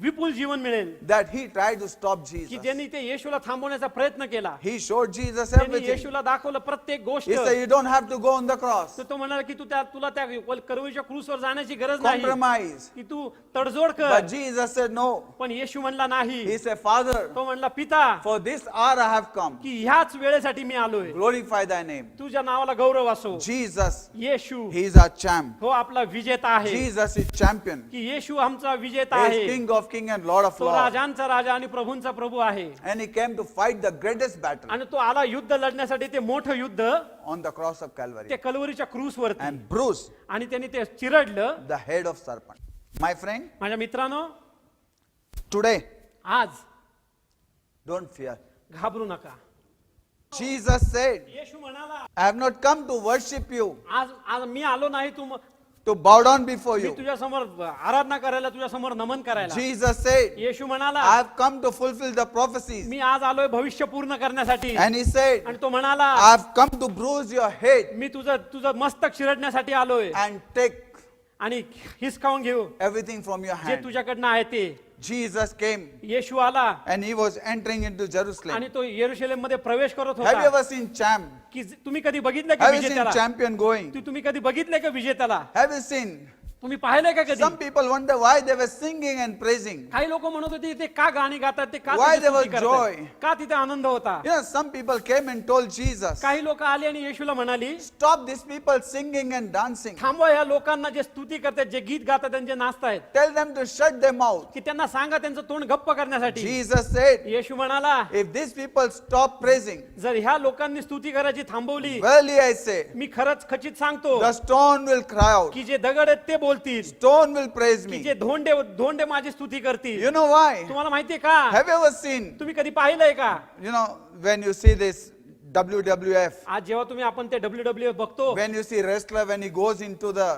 D: विपुल जीवन मिळेल.
C: That he tried to stop
D: की
C: Jesus.
D: ज्यांनी ते येशूला थांबवण्याचा प्रयत्न केला,
C: He showed Jesus
D: त्यांनी
C: everything.
D: येशूला दाखवलं प्रत्येक गोष्ट.
C: He said, you don't have to go on the cross.
D: तर तो म्हणाला की तुला त्या कल्वरीच्या क्रूसवर जाण्याची गरज नाही,
C: Compromise.
D: की तू तडजोड
C: But
D: कर.
C: Jesus said, no.
D: पण येशू म्हणला नाही.
C: He said, Father,
D: तो म्हणला, पिता,
C: for this hour I have come.
D: की ह्याच वेळेसाठी मी आलोय,
C: Glorify thy name.
D: तुझ्या नावाला गौरव असो.
C: Jesus,
D: Yeshu
C: he is our champ.
D: हो आपला विजेता आहे,
C: Jesus is champion.
D: की येशू आमचा विजेता
C: He
D: आहे,
C: is King of kings and Lord of
D: तो
C: lords.
D: राजांचा राजा आणि प्रभूंचा प्रभू आहे.
C: And he came to fight the greatest battle
D: आणि तो आला युद्ध लढण्यासाठी, ते मोठं युद्ध
C: on the cross of
D: ते
C: Calvary
D: कल्वरीच्या क्रूस वरती,
C: and bruise
D: आणि त्यांनी ते चिरडलं.
C: the head of serpent. My friend,
D: माझ्या मित्रांनो,
C: today,
D: आज
C: don't fear.
D: घाबरू नका.
C: Jesus said,
D: येशू म्हणाला,
C: I have not come to worship you,
D: आज आज मी आलो नाही
C: to bow down before
D: me
C: you.
D: तुझ्या समोर आराधना करायला, तुझ्या समोर नमन करायला.
C: Jesus said,
D: येशू म्हणाला,
C: I have come to fulfill the prophecies.
D: मी आज आलोय भविष्य पूर्ण करण्यासाठी.
C: And he said,
D: आणि तो म्हणाला,
C: I have come to bruise your head
D: मी तुझं मस्तक चिरडण्यासाठी आलोय
C: and take
D: आणि हिसकावून घेऊ
C: everything from your
D: जे
C: hand.
D: तुझ्याकडनं आहे ते.
C: Jesus came
D: येशू आला
C: and he was entering into Jerusalem.
D: आणि तो येरुशलेम मध्ये प्रवेश करत
C: Have you
D: होता.
C: ever seen champ?
D: की तुम्ही कधी बघितलं का
C: Have you seen
D: विजेत्याला?
C: champion going?
D: तुम्ही कधी बघितलंय का विजेत्याला?
C: Have you seen?
D: तुम्ही पाहिलंय का कधी?
C: Some people wonder why they were singing and praising.
D: काही लोक म्हणत होते ते का गाणी गातात, ते का
C: Why
D: तिथे
C: there was
D: स्तुती करतात?
C: joy?
D: का तिथे आनंद होता?
C: You know, some people came and told Jesus,
D: काही लोक आले आणि येशूला म्हणाली,
C: stop these people singing and dancing.
D: थांबवा या लोकांना जे स्तुती करतात, जे गीत गातात, त्यांचे नाचतायत,
C: Tell them to shut their mouth.
D: की त्यांना सांगा त्यांचं तोंड गप्प करण्यासाठी.
C: Jesus said,
D: येशू म्हणाला,
C: if these people stop praising,
D: जर ह्या लोकांनी स्तुती करायची थांबवली,
C: verily I say,
D: मी खरंच खचित सांगतो
C: the stone will cry out.
D: की जे दगड आहेत ते बोलतील,
C: Stone will praise
D: की
C: me.
D: जे धोंडे माझी स्तुती करतील.
C: You know why?
D: तुम्हाला माहितीये का?
C: Have you ever seen,
D: तुम्ही कधी पाहिलंय का?
C: you know, when you see this WWF,
D: आज जेव्हा आपण ते WWE बघतो,
C: when you see wrestler, when he goes into the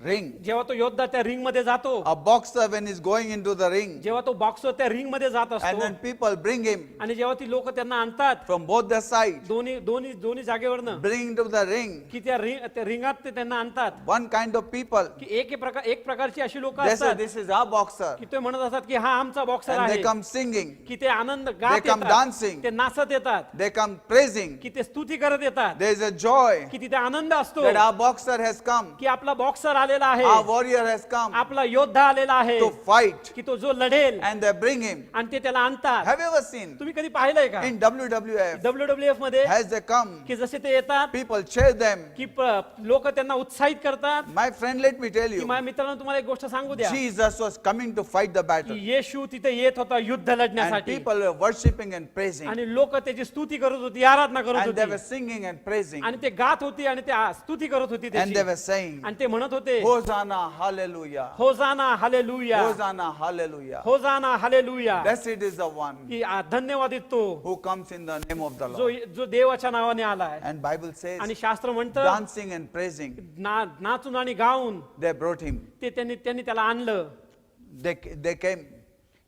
C: ring.
D: जेव्हा तो योद्धा त्या रिंग मध्ये जातो,
C: A boxer when he's going into the ring,
D: जेव्हा तो बॉक्सर त्या रिंग मध्ये जात
C: and
D: असतो
C: when people bring him
D: आणि जेव्हा ती लोक त्यांना आणतात
C: from both the sides,
D: दोन्ही जागेवरनं,
C: bring him to the ring,
D: की त्या रिंगात ते त्यांना आणतात,
C: one kind of people,
D: की एक प्रकारची अशी लोक
C: they say
D: असतात
C: this is our boxer,
D: की ते म्हणत असतात की हा आमचा बॉक्सर
C: and they
D: आहे,
C: come singing,
D: की ते आनंद
C: They
D: गात
C: come
D: येतात,
C: dancing.
D: ते नाचत येतात,
C: they come praising.
D: की ते स्तुती करत येतात,
C: There is a joy
D: की तिथे आनंद असतो
C: that our boxer has come,
D: की आपला बॉक्सर आलेला आहे,
C: our warrior has come
D: आपला योद्धा आलेला आहे,
C: to fight,
D: की तो जो लढेल,
C: and they bring him.
D: आणि ते त्याला आणतात.
C: Have you ever seen
D: तुम्ही कधी पाहिलंय का
C: in WWF,
D: WWF मध्ये
C: as they come,
D: की जसे ते येतात
C: people cheer them.
D: की लोक त्यांना उत्साहित करतात.
C: My friend, let me tell
D: की
C: you,
D: माझ्या मित्रांनो तुम्हाला एक गोष्ट सांगू द्या,
C: Jesus was coming to fight the
D: की
C: battle,
D: येशू तिथे येत होता युद्ध
C: and
D: लढण्यासाठी,
C: people were worshiping and praising,
D: आणि लोक त्याची स्तुती करत होती, आराधना करत
C: and they were
D: होती,
C: singing and praising,
D: आणि ते गात होती आणि ते स्तुती करत होती
C: and
D: त्याची,
C: they were saying,
D: आणि ते म्हणत होते
C: Hosanna, hallelujah,
D: hosanna hallelujah,
C: Hosanna, hallelujah.
D: Hosanna hallelujah,
C: Blessed is the one
D: की धन्यवादित तो
C: who comes in the name of the
D: जो
C: Lord.
D: जो देवाच्या नावाने आलाय.
C: And Bible says,
D: आणि शास्त्र म्हणतं
C: dancing and praising,
D: नाचून आणि गाऊन
C: they brought him.
D: ते त्यांनी त्याला आणलं,
C: They came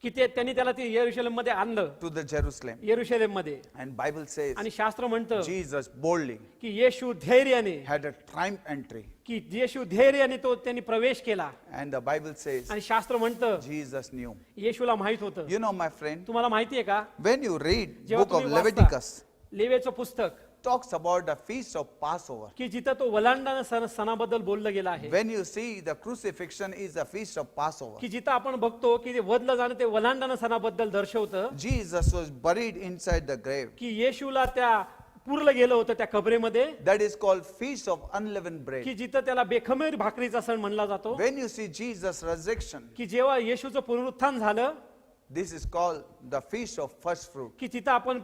D: की त्यांनी त्याला ते यरुशलेम मध्ये आणलं,
C: to the Jerusalem.
D: यरुशलेम मध्ये.
C: And Bible says,
D: आणि शास्त्र म्हणतं
C: Jesus boldly
D: की येशू धैर्याने,
C: had a triumph entry.
D: की येशू धैर्याने त्यांनी प्रवेश केला.
C: And the Bible says,
D: आणि शास्त्र म्हणतं
C: Jesus knew.
D: येशूला माहित होतं.
C: You know, my friend,
D: तुम्हाला माहितीये का,
C: when you read
D: जेव्हा
C: book of
D: तुम्ही वाचता,
C: Leviticus,
D: लेवीचं पुस्तक,
C: talks about the feast of Passover.
D: की जिथं तो वलांडण सणाबद्दल बोललं गेलं आहे,
C: When you see the crucifixion is the feast of Passover.
D: की जिथं आपण बघतो की ते वधलं जाणं ते वलांडण सणाबद्दल दर्शवतं,
C: Jesus was buried inside the grave.
D: की येशूला त्या पुरलं गेलं होतं त्या कबरेमध्ये,
C: That is called feast of unleavened bread.
D: की जिथं त्याला बेखमीर भाकरीचा सण म्हणला जातो.
C: When you see Jesus' resurrection,
D: की जेव्हा येशूचं पुनरुत्थान झालं,
C: this is called the feast of first fruit.
D: की तिथं आपण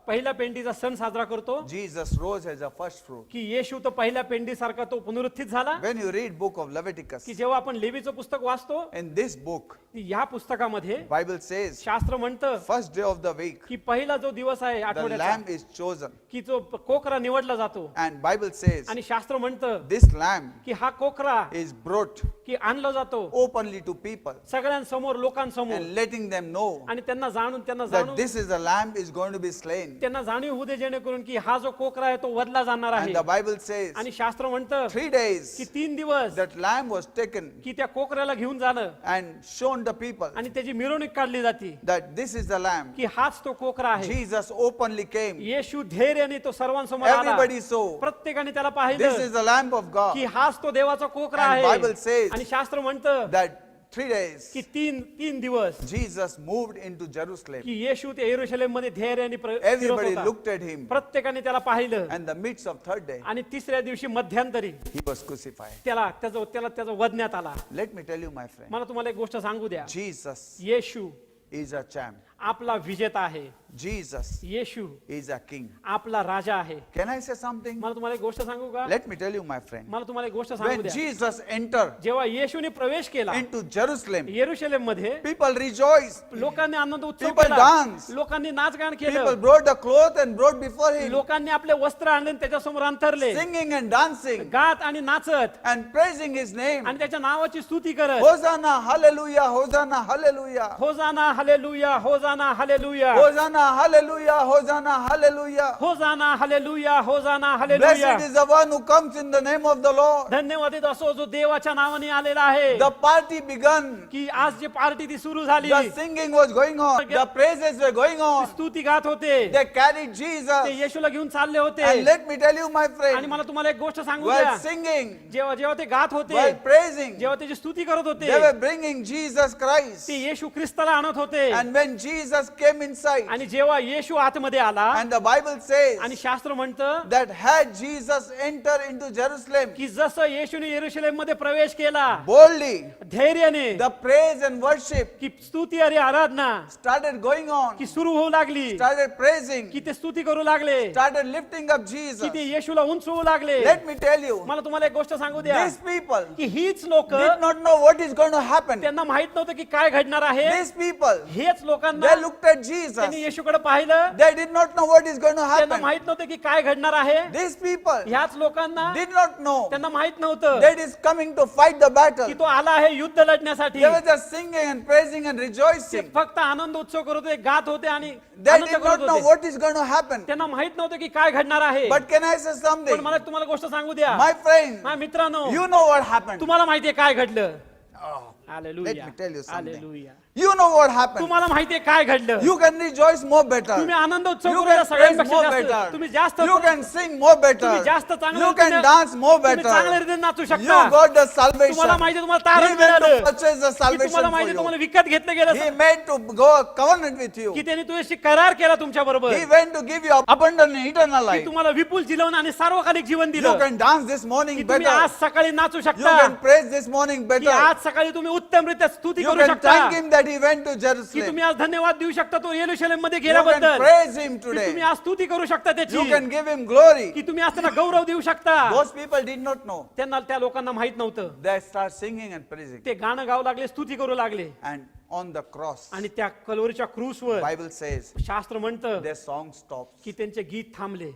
D: पहिल्या पेंडीचा सण साजरा करतो,
C: Jesus rose as a first fruit.
D: की येशू तो पहिल्या पेंडीसारखा तो पुनरुत्थित झाला.
C: When you read book of Leviticus,
D: की जेव्हा आपण लेवीचं पुस्तक वाचतो,
C: in this book,
D: ह्या पुस्तकामध्ये
C: Bible says,
D: शास्त्र म्हणतं
C: first day of the week,
D: की पहिला जो दिवस आहे
C: the
D: आठवड्याचा,
C: lamb is chosen.
D: की जो कोकरा निवडला जातो.
C: And Bible says,
D: आणि शास्त्र म्हणतं
C: this lamb
D: की हा कोकरा
C: is brought
D: की आणला जातो
C: openly to people
D: सगळ्यांसमोर, लोकांसमोर,
C: and letting them know
D: आणि त्यांना
C: that
D: जाणून
C: this is a lamb is going to be slain.
D: त्यांना जाणीव होऊ दे, जेणेकरून की हा जो कोकरा आहे तो वधला जाणार आहे.
C: And the Bible says,
D: आणि शास्त्र म्हणतं
C: 3 days
D: की 3 दिवस
C: that lamb was taken
D: की त्या कोकऱ्याला घेऊन जाणं
C: and shown the people
D: आणि त्याची मिरवणूक काढली जाते,
C: that this is the lamb.
D: की हाच तो कोकरा आहे.
C: Jesus openly came.
D: येशू धैर्याने तो सर्वांसमोर आला,
C: Everybody saw.
D: प्रत्येकाने त्याला
C: This
D: पाहिलं
C: is the lamb of God.
D: की हाच तो देवाचा कोकरा
C: And
D: आहे.
C: Bible says
D: आणि शास्त्र म्हणतं
C: That 3 days
D: की तीन दिवस
C: Jesus moved into Jerusalem.
D: की येशू ते यरुशलेम मध्ये धैर्याने फिरत
C: Everybody
D: होता.
C: looked at him.
D: प्रत्येकाने त्याला पाहिलं,
C: And the midst of third day,
D: आणि तिसऱ्या दिवशी मध्यंतरी
C: he was crucified.
D: त्याचा वधण्यात आला.
C: Let me tell you, my friend,
D: मला तुम्हाला एक गोष्ट सांगू द्या,
C: Jesus
D: Yeshu
C: is a champ.
D: आपला विजेता आहे.
C: Jesus
D: Yeshu
C: is a king.
D: आपला राजा आहे.
C: Can I say something?
D: मला तुम्हाला एक गोष्ट सांगू का,
C: Let me tell you, my friend,
D: मला तुम्हाला एक गोष्ट सांगू
C: when
D: द्या,
C: Jesus entered
D: जेव्हा येशूने प्रवेश केला
C: into Jerusalem,
D: यरुशलेम मध्ये,
C: people rejoiced.
D: लोकांनी आनंद उत्सव
C: People
D: केला,
C: danced.
D: लोकांनी नाचगान
C: People
D: केलं,
C: brought the cloth and brought before him,
D: लोकांनी आपले वस्त्र आणले आणि त्याच्यासमोर अंतरले,
C: singing and dancing
D: गात आणि नाचत
C: and praising his name.
D: आणि त्याच्या नावाची स्तुती करत,
C: Hosanna, hallelujah, Hosanna, hallelujah.
D: Hosanna hallelujah, hosanna hallelujah,
C: Hosanna, hallelujah, Hosanna, hallelujah.
D: Hosanna hallelujah, hosanna hallelujah.
C: Blessed is the one who comes in the name of the Lord.
D: धन्यवादित असो जो देवाच्या नावाने आलेला आहे.
C: The party began.
D: की आज जे party ती सुरू झाली,
C: The singing was going on. The praises were going on.
D: स्तुती गात होते,
C: They carried
D: ते
C: Jesus.
D: येशूला घेऊन चालले होते.
C: And let me tell you, my
D: आणि
C: friend,
D: मला तुम्हाला एक गोष्ट सांगू
C: while
D: द्या,
C: singing,
D: जेव्हा ते गात होते,
C: while praising,
D: जेव्हा त्याची स्तुती करत होते,
C: they were bringing Jesus Christ.
D: ते येशू ख्रिस्ताला आणत होते.
C: And when Jesus came inside,
D: आणि जेव्हा येशू आतमध्ये आला,
C: and the Bible says
D: आणि शास्त्र म्हणतं
C: that had Jesus entered into Jerusalem
D: की जसं येशूने यरुशलेम मध्ये प्रवेश केला
C: boldly,
D: धैर्याने,
C: the praise and worship
D: की स्तुती आणि आराधना
C: started going on,
D: की सुरू होऊ लागली,
C: started praising,
D: की ते स्तुती करू लागले,
C: started lifting up
D: की
C: Jesus.
D: ते येशूला उंचवू लागले.
C: Let me tell you,
D: मला तुम्हाला एक गोष्ट सांगू द्या,
C: these people
D: की हीच लोक,
C: did not know what is going to happen.
D: त्यांना माहित नव्हतं की काय घडणार आहे.
C: These people
D: हेच लोकांना
C: They looked at Jesus.
D: त्यांनी येशूकडे पाहिलं.
C: They did not know what is going to
D: त्यांना
C: happen.
D: माहित नव्हतं की काय घडणार आहे.
C: These people
D: ह्याच लोकांना
C: did not know
D: त्यांना माहित नव्हतं
C: that is coming to fight the battle.
D: की तो आला आहे युद्ध लढण्यासाठी.
C: They were just singing and praising and
D: ते
C: rejoicing.
D: फक्त आनंद उत्सव करत होते, गात होते आणि
C: They
D: आनंद
C: did
D: करत
C: not know
D: होते.
C: what is going to happen.
D: त्यांना माहित नव्हतं की काय घडणार आहे.
C: But can I say
D: पण
C: something?
D: मला तुम्हाला गोष्ट सांगू द्या.
C: My friend,
D: माझ्या मित्रांनो,
C: you know what happened.
D: तुम्हाला माहितीये काय घडलं.
C: Oh,
D: hallelujah.
C: let me tell you something.
D: Hallelujah.
C: You know what happened.
D: तुम्हाला माहितीये काय घडलं.
C: You can rejoice more better.
D: तुम्ही आनंद उत्सव
C: You
D: करूया
C: can praise
D: सगळ्यांपेक्षा
C: more
D: जास्त.
C: better.
D: तुम्ही जास्त
C: You can sing more better.
D: तुम्ही जास्त चांगलं
C: You can dance more
D: तुम्ही चांगल्या
C: better.
D: रीतीने नाचू
C: You
D: शकता.
C: got the salvation.
D: तुम्हाला माहिती तुम्हाला
C: He
D: तारण
C: went to
D: मिळालं.
C: purchase the
D: की
C: salvation
D: तुम्हाला
C: for
D: माहिती
C: you.
D: तुम्हाला विकत घेतलं गेलं.
C: He made to go a covenant with you.
D: की त्यांनी तुझ्याशी करार केला तुमच्या बरोबर.
C: He went to give you abundant and eternal
D: की
C: life.
D: तुम्हाला विपुल जीवन आणि सार्वकालिक जीवन
C: You
D: दिलं.
C: can dance this morning
D: की तुम्ही
C: better.
D: आज सकाळी नाचू
C: You
D: शकता.
C: can praise this morning
D: की
C: better.
D: आज सकाळी तुम्ही उत्तमरित्या स्तुती
C: You
D: करू
C: can
D: शकता.
C: thank him that he went to
D: की
C: Jerusalem.
D: तुम्ही आज धन्यवाद देऊ शकता तो येरुशलेम मध्ये
C: You can
D: गेल्याबद्दल.
C: praise him
D: की तुम्ही
C: today.
D: आज स्तुती करू शकता त्याची.
C: You can give him glory.
D: की तुम्ही आज त्यांना गौरव देऊ शकता.
C: Those people did not know.
D: त्यांना त्या लोकांना माहित नव्हतं.
C: They start singing and praising.
D: ते गाणं गाऊ लागले, स्तुती करू लागले.
C: And on the cross,
D: आणि त्या कलोरीच्या क्रूसवर
C: Bible says,
D: शास्त्र म्हणतं
C: their song stops.
D: की त्यांचे गीत थांबले.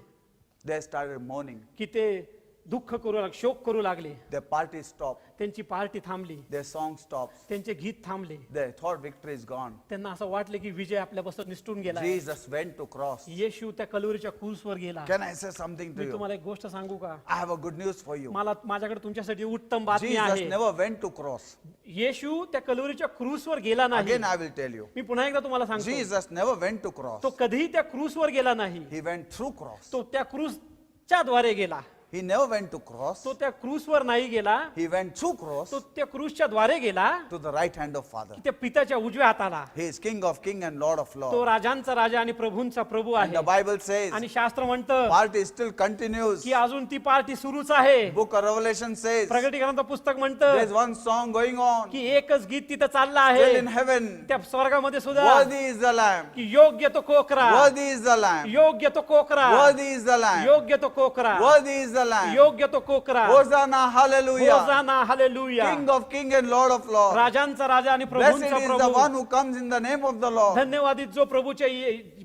C: They started mourning.
D: की ते दुःख करू लागले, शोक करू लागले.
C: Their party stopped.
D: त्यांची पार्टी थांबली.
C: Their song stops.
D: त्यांचे गीत थांबले.
C: They thought victory is gone.
D: त्यांना असं वाटलं की विजय आपल्यापासून निसटून गेला.
C: Jesus went to cross.
D: येशू त्या कलोरीच्या क्रूसवर गेला.
C: Can I say something to
D: me
C: you?
D: तुम्हाला एक गोष्ट सांगू का.
C: I have a good news for you.
D: मला माझ्याकडे तुमच्यासाठी उत्तम बातमी
C: Jesus
D: आहे.
C: never went to cross.
D: येशू त्या कलोरीच्या क्रूसवर गेला नाही.
C: Again, I will tell you.
D: मी पुन्हा एकदा तुम्हाला सांगतो.
C: Jesus never went to cross.
D: तो कधीही त्या क्रूसवर गेला नाही.
C: He went through cross.
D: तो त्या क्रूसच्या द्वारे गेला.
C: He never went to cross.
D: तो त्या क्रूसवर नाही गेला.
C: He went through cross
D: तो त्या क्रूसच्या द्वारे गेला.
C: to the right hand of Father.
D: की त्या पित्याच्या उजव्या हाताला.
C: He is King of Kings and Lord of
D: तो
C: Lords.
D: राजांचा राजा आणि प्रभूंचा प्रभू
C: And the
D: आहे.
C: Bible says
D: आणि शास्त्र म्हणतं
C: party still continues.
D: की अजून ती पार्टी सुरूच आहे.
C: Book of Revelation says
D: प्रगटीकरणाचं पुस्तक
C: there
D: म्हणतं
C: is one song going on
D: की एकच गीत तिथं चाललं
C: still
D: आहे
C: in heaven.
D: त्या स्वर्गामध्ये सुद्धा.
C: Worthy is the Lamb.
D: की योग्य तो कोकरा.
C: Worthy is the Lamb.
D: योग्य तो कोकरा.
C: Worthy is the Lamb.
D: योग्य तो कोकरा.
C: Worthy is the Lamb.
D: योग्य तो कोकरा.
C: Hosanna, hallelujah.
D: Hosanna, hallelujah.
C: King of Kings and Lord of Lords.
D: राजांचा राजा आणि
C: Blessed
D: प्रभूंचा
C: is the
D: Prabhu.
C: one who comes in the name of the Lord.
D: धन्यवादित जो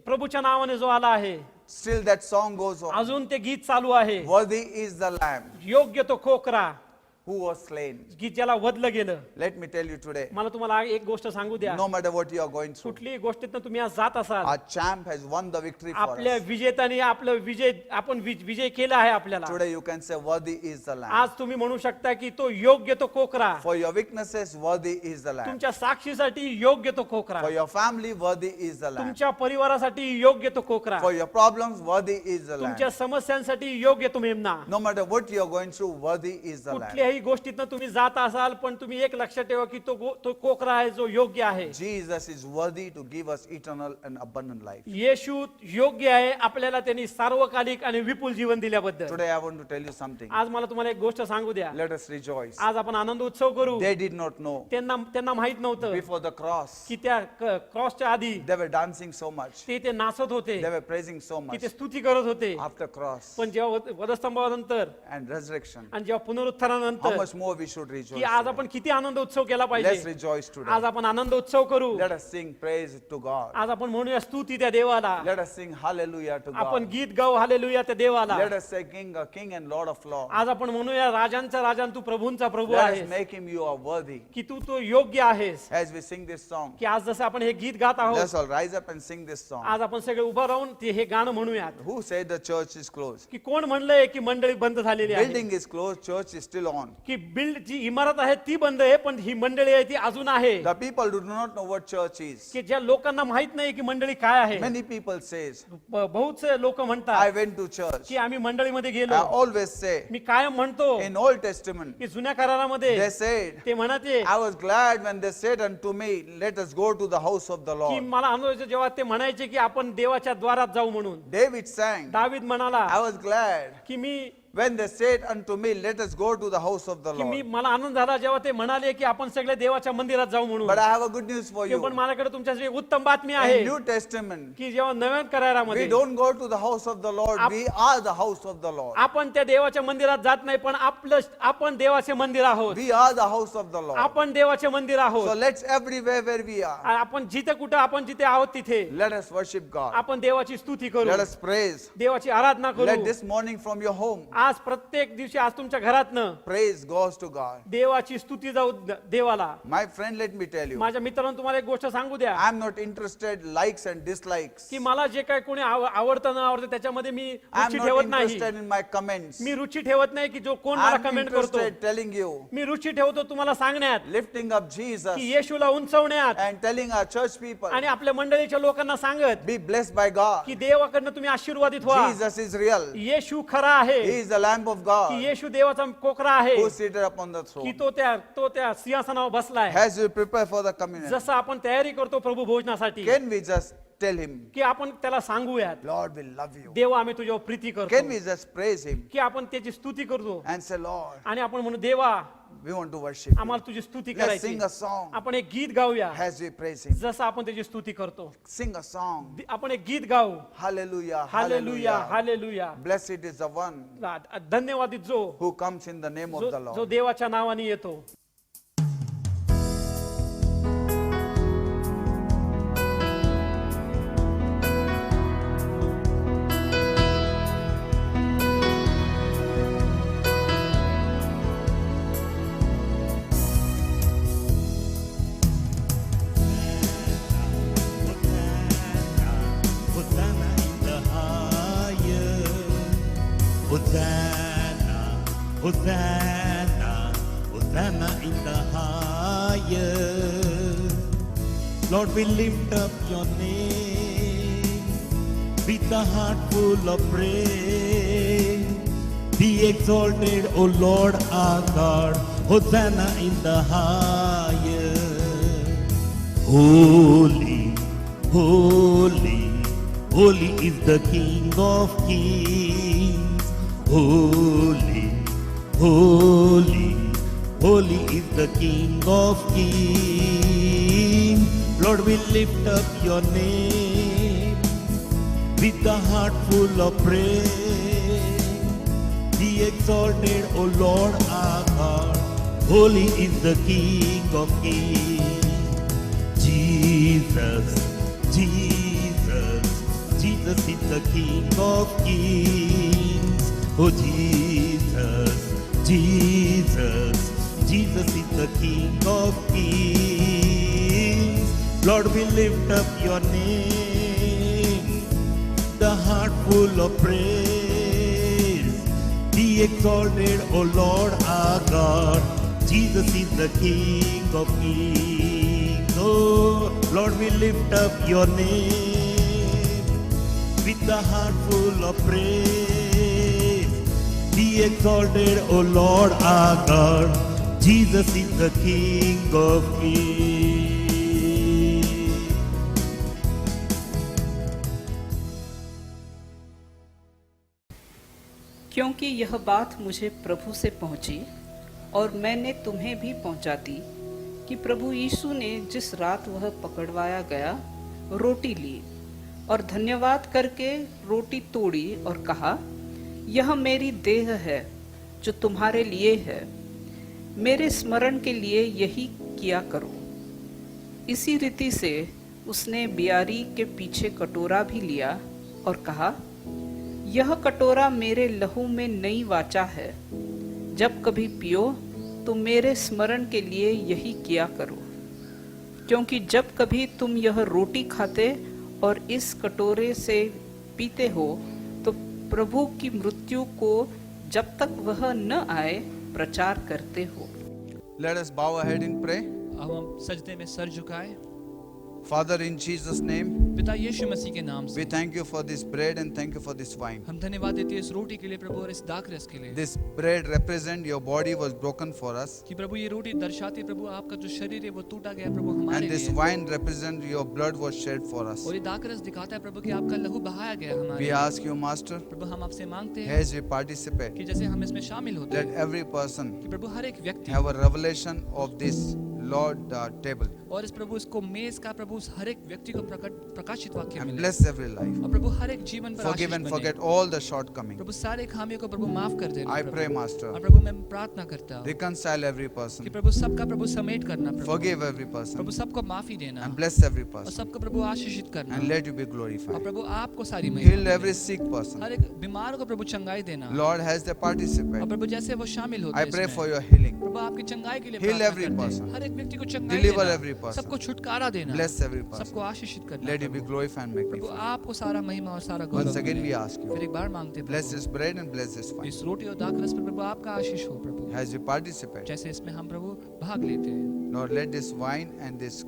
D: प्रभूच्या नावाने जो आला आहे.
C: Still that song goes on.
D: अजून ते गीत चालू आहे.
C: Worthy is the Lamb
D: योग्य तो कोकरा
C: who was slain.
D: की ज्याला वधलं गेलं.
C: Let me tell you today,
D: मला तुम्हाला एक गोष्ट सांगू द्या.
C: no matter what you are going through,
D: कुठलीही गोष्टीतनं तुम्ही आज जात असाल.
C: our champ has won the victory for
D: आपल्या
C: us.
D: विजेत्याने आपलं आपण विजय केला आहे आपल्याला.
C: Today you can say, worthy is the Lamb.
D: आज तुम्ही म्हणू शकता की तो योग्य तो कोकरा.
C: For your weaknesses, worthy is the Lamb.
D: तुमच्या साक्षीसाठी योग्य तो कोकरा.
C: For your family, worthy is the Lamb.
D: तुमच्या परिवारासाठी योग्य तो कोकरा.
C: For your problems, worthy is the
D: तुमच्या
C: Lamb.
D: समस्यांसाठी योग्य तो मेमना.
C: No matter what you are going through, worthy is the Lamb.
D: कुठल्याही गोष्टीतनं तुम्ही जात असाल पण तुम्ही एक लक्षात ठेवा की तो कोकरा आहे जो योग्य आहे.
C: Jesus is worthy to give us eternal and abundant life.
D: येशू योग्य आहे आपल्याला त्यांनी सार्वकालिक आणि विपुल जीवन दिल्याबद्दल.
C: Today I want to tell you something.
D: आज मला तुम्हाला एक गोष्ट सांगू द्या.
C: Let us rejoice.
D: आज आपण आनंद उत्सव करू.
C: They did not know.
D: त्यांना माहित नव्हतं
C: Before the cross,
D: की त्या क्रॉसच्या आधी
C: they were dancing so much.
D: ते नाचत होते.
C: They were praising so
D: की
C: much.
D: ते स्तुती करत होते.
C: After cross
D: पण जेव्हा वधस्तंभानंतर
C: and resurrection,
D: आणि जेव्हा
C: how
D: पुनरुत्थानानंतर
C: much more we should rejoice.
D: की आज
C: today.
D: आपण किती आनंद उत्सव केला
C: Let's
D: पाहिजे.
C: rejoice
D: आज
C: today.
D: आपण आनंद उत्सव करू.
C: Let us sing praise to God.
D: आज आपण म्हणूया स्तुती त्या देवाला.
C: Let us sing hallelujah to
D: आपण
C: God.
D: गीत गाऊ हालेलुया त्या देवाला.
C: Let us say King and Lord of Lords.
D: आज आपण म्हणूया राजांचा राजा आणि तू प्रभूंचा प्रभू
C: Let us
D: आहेस.
C: make him you are worthy.
D: की तू तो योग्य आहेस.
C: As we sing this song,
D: की आज जसं आपण हे गीत गात आहोत.
C: let's all rise up and sing this song.
D: आज आपण सगळे उभं राहून हे गाणं म्हणूयात.
C: Who said the church is closed?
D: की कोण म्हणलंय की मंडळी बंद झालेली आहे.
C: Building is closed, church is still on.
D: की जी इमारत आहे ती बंद आहे पण ही मंडळी आहे ती अजून आहे.
C: The people do not know what church is.
D: की ज्या लोकांना माहित नाही की मंडळी काय आहे.
C: Many people says,
D: बहुतसे लोक
C: I
D: म्हणतात
C: went to church.
D: की आम्ही मंडळीमध्ये
C: I
D: गेलो.
C: always say,
D: मी कायम म्हणतो
C: in Old Testament,
D: की जुन्या करारामध्ये
C: they said,
D: ते म्हणाते
C: I was glad when they said unto me, let us go to the house of the
D: की
C: Lord.
D: मला अनुभवायचं जेव्हा ते म्हणायचे की आपण देवाच्या द्वारात जाऊ म्हणून.
C: David sang,
D: दावीद म्हणाला
C: I was glad
D: की मी
C: when they said unto me, let us go to the house of the
D: की मी
C: Lord.
D: मला आनंद झाला जेव्हा ते म्हणाले की आपण सगळे देवाच्या मंदिरात जाऊ म्हणून.
C: But I have a good news for
D: की पण
C: you.
D: माझ्याकडे तुमच्यासाठी एक उत्तम बातमी आहे
C: In New Testament,
D: की जेव्हा नव्या करारामध्ये
C: we don't go to the house of the Lord, we are the house of the Lord.
D: आपण त्या देवाच्या मंदिरात जात नाही, पण आपण देवाचे मंदिर आहोत.
C: We are the house of the Lord.
D: आपण देवाचे मंदिर
C: So
D: आहोत.
C: let's everywhere where we are,
D: आपण जिथे कुठं आपण जिथे आहोत तिथे
C: let us worship God.
D: आपण देवाची स्तुती करू,
C: Let us praise.
D: देवाची आराधना
C: Let
D: करू.
C: this morning from your home,
D: आज प्रत्येक दिवशी आज तुमच्या घरातनं
C: praise goes to God.
D: देवाची स्तुती जाऊ देवाला.
C: My friend, let me tell you,
D: माझ्या मित्रांनो तुम्हाला एक गोष्ट सांगू द्या
C: I'm not interested likes and dislikes.
D: की मला जे काय कोणी आवडतं न आवडतं त्याच्यामध्ये मी
C: I'm
D: रुची
C: not
D: ठेवत नाही.
C: interested in my comments.
D: मी रुची ठेवत नाही की जो कोण मला
C: I'm
D: कमेंट करतो.
C: interested telling you,
D: मी रुची ठेवतो तुम्हाला सांगण्यात
C: lifting up Jesus
D: की येशूला उंचवण्यात
C: and telling our church people,
D: आणि आपल्या मंडळीच्या लोकांना सांगत
C: be blessed by God.
D: की देवाकडनं तुम्ही आशीर्वादित व्हा.
C: Jesus is real.
D: येशू खरा आहे.
C: He is the Lamb of
D: की
C: God
D: येशू देवाचा कोकरा आहे
C: who is seated upon the
D: की
C: throne.
D: तो त्या सिंहासनावर बसलाय.
C: As we prepare for the communion,
D: जसं आपण तयारी करतो प्रभू भोजनासाठी
C: can we just tell him,
D: की आपण त्याला सांगूयात
C: Lord will love you?
D: देवा आम्ही तुझ्यावर प्रीती
C: Can
D: करतो,
C: we just praise him
D: की आपण त्याची स्तुती करतो
C: and say, Lord,
D: आणि आपण म्हणू देवा
C: we want to worship you.
D: आम्हाला तुझी स्तुती
C: Let's
D: करायची.
C: sing a song
D: आपण एक गीत गाऊया
C: as we praise him.
D: जसं आपण त्याची स्तुती करतो.
C: Sing a song.
D: आपण एक गीत गाऊ.
C: Hallelujah,
D: hallelujah
C: hallelujah.
D: Hallelujah.
C: Blessed is the one
D: धन्यवादित जो
C: who comes in the name of the
D: जो
C: Lord.
D: देवाच्या नावाने येतो.
E: Hosanna in the highest. Hosanna, Hosanna, Hosanna in the highest. Lord, we lift up your name with a heart full of praise. Be exalted, O Lord our God. Hosanna in the highest. Holy, holy, holy is the King of kings. Holy, holy, holy is the King of kings. Lord, we lift up your name with a heart full of praise. Be exalted, O Lord our God. Holy is the King of kings. Jesus, Jesus, Jesus is the King of kings. Oh Jesus, Jesus, Jesus is the King of kings. Lord, we lift up your name, the heart full of praise. Be exalted, O Lord our God. Jesus is the King of kings. Oh, Lord, we lift up your name with a heart full of praise. Be exalted, O Lord our God. Jesus is the King of kings.
F: क्योंकि यह बात मुझे प्रभु से पहुंची और मैंने तुम्हें भी पहुंचा दी कि प्रभु यीशु ने जिस रात वह पकड़वाया गया रोटी ली और धन्यवाद करके रोटी तोड़ी और कहा, यह मेरी देह है जो तुम्हारे लिए है, मेरे स्मरण के लिए यही किया करो। इसी रीति से उसने बियारी के पीछे कटोरा भी लिया और कहा, यह कटोरा मेरे लहू में नई वाचा है, जब कभी पियो तो मेरे स्मरण के लिए यही किया करो। क्योंकि जब कभी तुम यह रोटी खाते और इस कटोरे से पीते हो तो प्रभु की मृत्यु को जब तक वह न आए प्रचार करते हो।
C: Let us bow our head and pray.
G: अब हम सजदे में सर झुकाए।
C: Father, in Jesus' name,
G: पिता यीशु मसीह के नाम
C: we
G: say
C: thank you for this bread and thank you for this wine.
G: हम धन्यवाद देते हैं इस रोटी के लिए प्रभु और इस दाखरस के लिए
C: This bread represent your body was broken for us,
G: कि प्रभु ये रोटी दर्शाती है प्रभु आपका जो शरीर है वो टूटा गया प्रभु हमारे
C: and this
G: लिए
C: wine represent your blood was shed for us.
G: और ये दाखरस दिखाता है प्रभु कि आपका लहू बहाया गया हमारे
C: We
G: लिए।
C: ask you, Master,
G: प्रभु हम आपसे मांगते हैं
C: as we participate,
G: कि जैसे हम इसमें शामिल होते
C: let
G: हैं
C: every person
G: कि प्रभु हर एक व्यक्ति
C: have a revelation of this Lord table
G: और इस प्रभु इसको मेज का प्रभु उस हर एक व्यक्ति को प्रकाशित वाक्य
C: and
G: मिले
C: bless every life.
G: और प्रभु हर एक जीवन पर
C: Forgive
G: आशीष
C: and
G: बने।
C: forget all the shortcomings.
G: प्रभु सारे खामियों को प्रभु माफ कर देना
C: I
G: प्रभु।
C: pray, Master,
G: और प्रभु मैं प्रार्थना करता हूँ
C: reconcile every
G: कि
C: person,
G: प्रभु सबका प्रभु समेट करना प्रभु
C: forgive every person,
G: प्रभु सबको माफी देना
C: and bless every
G: और
C: person,
G: सबको प्रभु आशीषित करना
C: and let you be
G: और
C: glorified.
G: प्रभु आपको सारी
C: Heal
G: महिमा
C: every sick person.
G: हर एक बीमार को प्रभु चंगाई देना
C: Lord, as they
G: और
C: participate,
G: प्रभु जैसे वो शामिल होते
C: I
G: हैं
C: pray
G: इसमें,
C: for your healing.
G: प्रभु आपकी चंगाई के लिए
C: Heal
G: प्रार्थना
C: every
G: करते हैं।
C: person.
G: हर एक व्यक्ति को चंगाई
C: Deliver
G: देना,
C: every person.
G: सबको छुटकारा देना
C: Bless every person.
G: सबको आशीषित करना
C: Let you be
G: Prabhu.
C: glorified and
G: Prabhu
C: magnified.
G: आपको सारा महिमा और सारा
C: Once
G: गौरव
C: again,
G: मिले।
C: we ask you,
G: फिर एक बार मांगते हैं
C: bless
G: Prabhu,
C: this bread and bless this wine.
G: इस रोटी और दाखरस पर प्रभु आपका आशीष हो प्रभु
C: As we participate,
G: जैसे इसमें हम प्रभु भाग लेते हैं
C: Lord, let this wine and this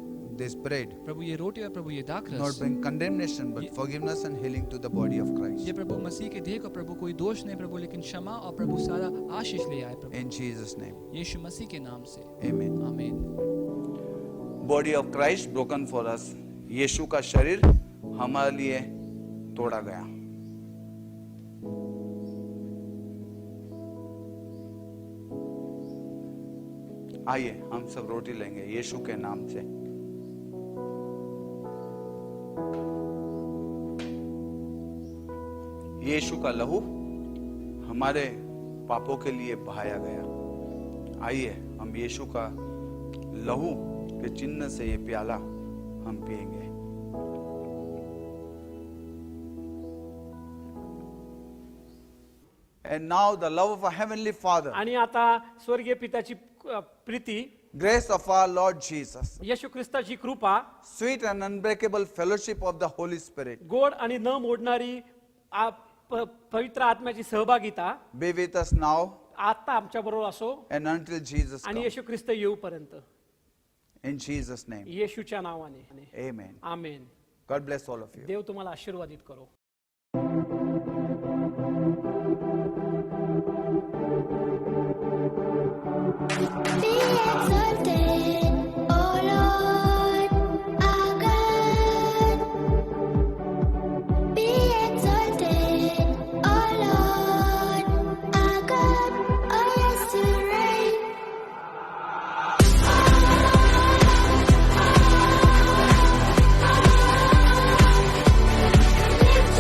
C: bread
G: प्रभु ये रोटी और प्रभु ये
C: not
G: दाखरस
C: bring condemnation but forgiveness and healing to the body of
G: ये
C: Christ.
G: प्रभु मसीह के देह को प्रभु कोई दोष नहीं प्रभु लेकिन क्षमा और प्रभु सारा आशीष ले आए प्रभु
C: In Jesus' name,
G: यीशु मसीह के नाम से
C: amen.
G: आमीन।
C: Body of Christ broken for us. यीशु का शरीर हमारे लिए तोड़ा गया। आइए हम सब रोटी लेंगे यीशु के नाम से। यीशु का लहू हमारे पापों के लिए बहाया गया। आइए हम यीशु का लहू के चिन्ह से ये प्याला हम पिएंगे। And now the love of our heavenly Father,
D: आणि आता स्वर्गीय पित्याची Preeti,
C: grace of our Lord Jesus,
D: येशू ख्रिस्ताची कृपा,
C: sweet and unbreakable fellowship of the Holy Spirit
D: गोड आणि न मोडणारी पवित्र आत्म्याची सहभागिता
C: be with us now
D: आता आमच्या बरोबर असो
C: and until Jesus
D: आणि
C: comes.
D: Yeshu Christ येऊपर्यंत
C: In Jesus' name,
D: येशूच्या नावाने
C: amen.
D: Amen.
C: God bless all of you.
D: देव तुम्हाला आशीर्वादित करो.
H: Be exalted, O Lord, our God. Be exalted, O Lord, our God. Oh yes, you reign. Lift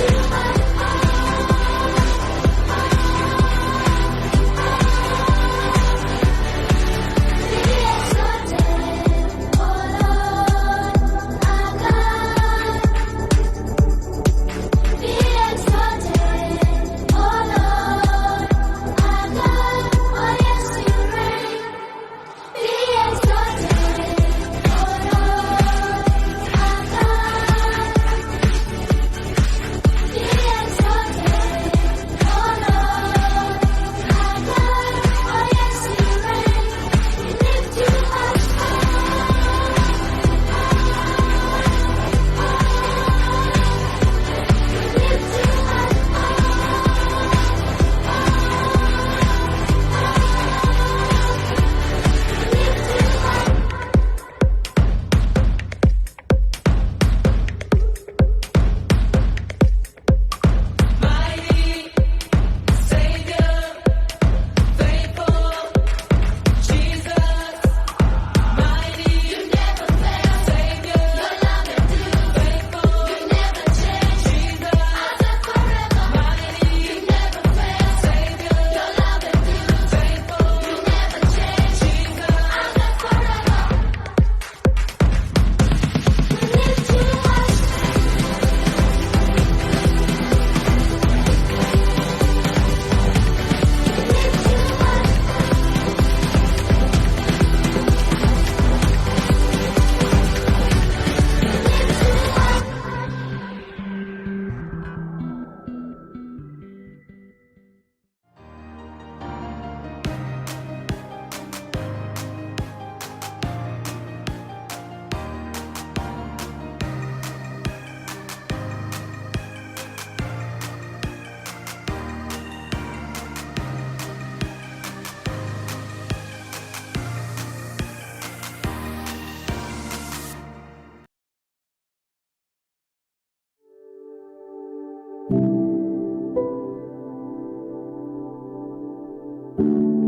H: you.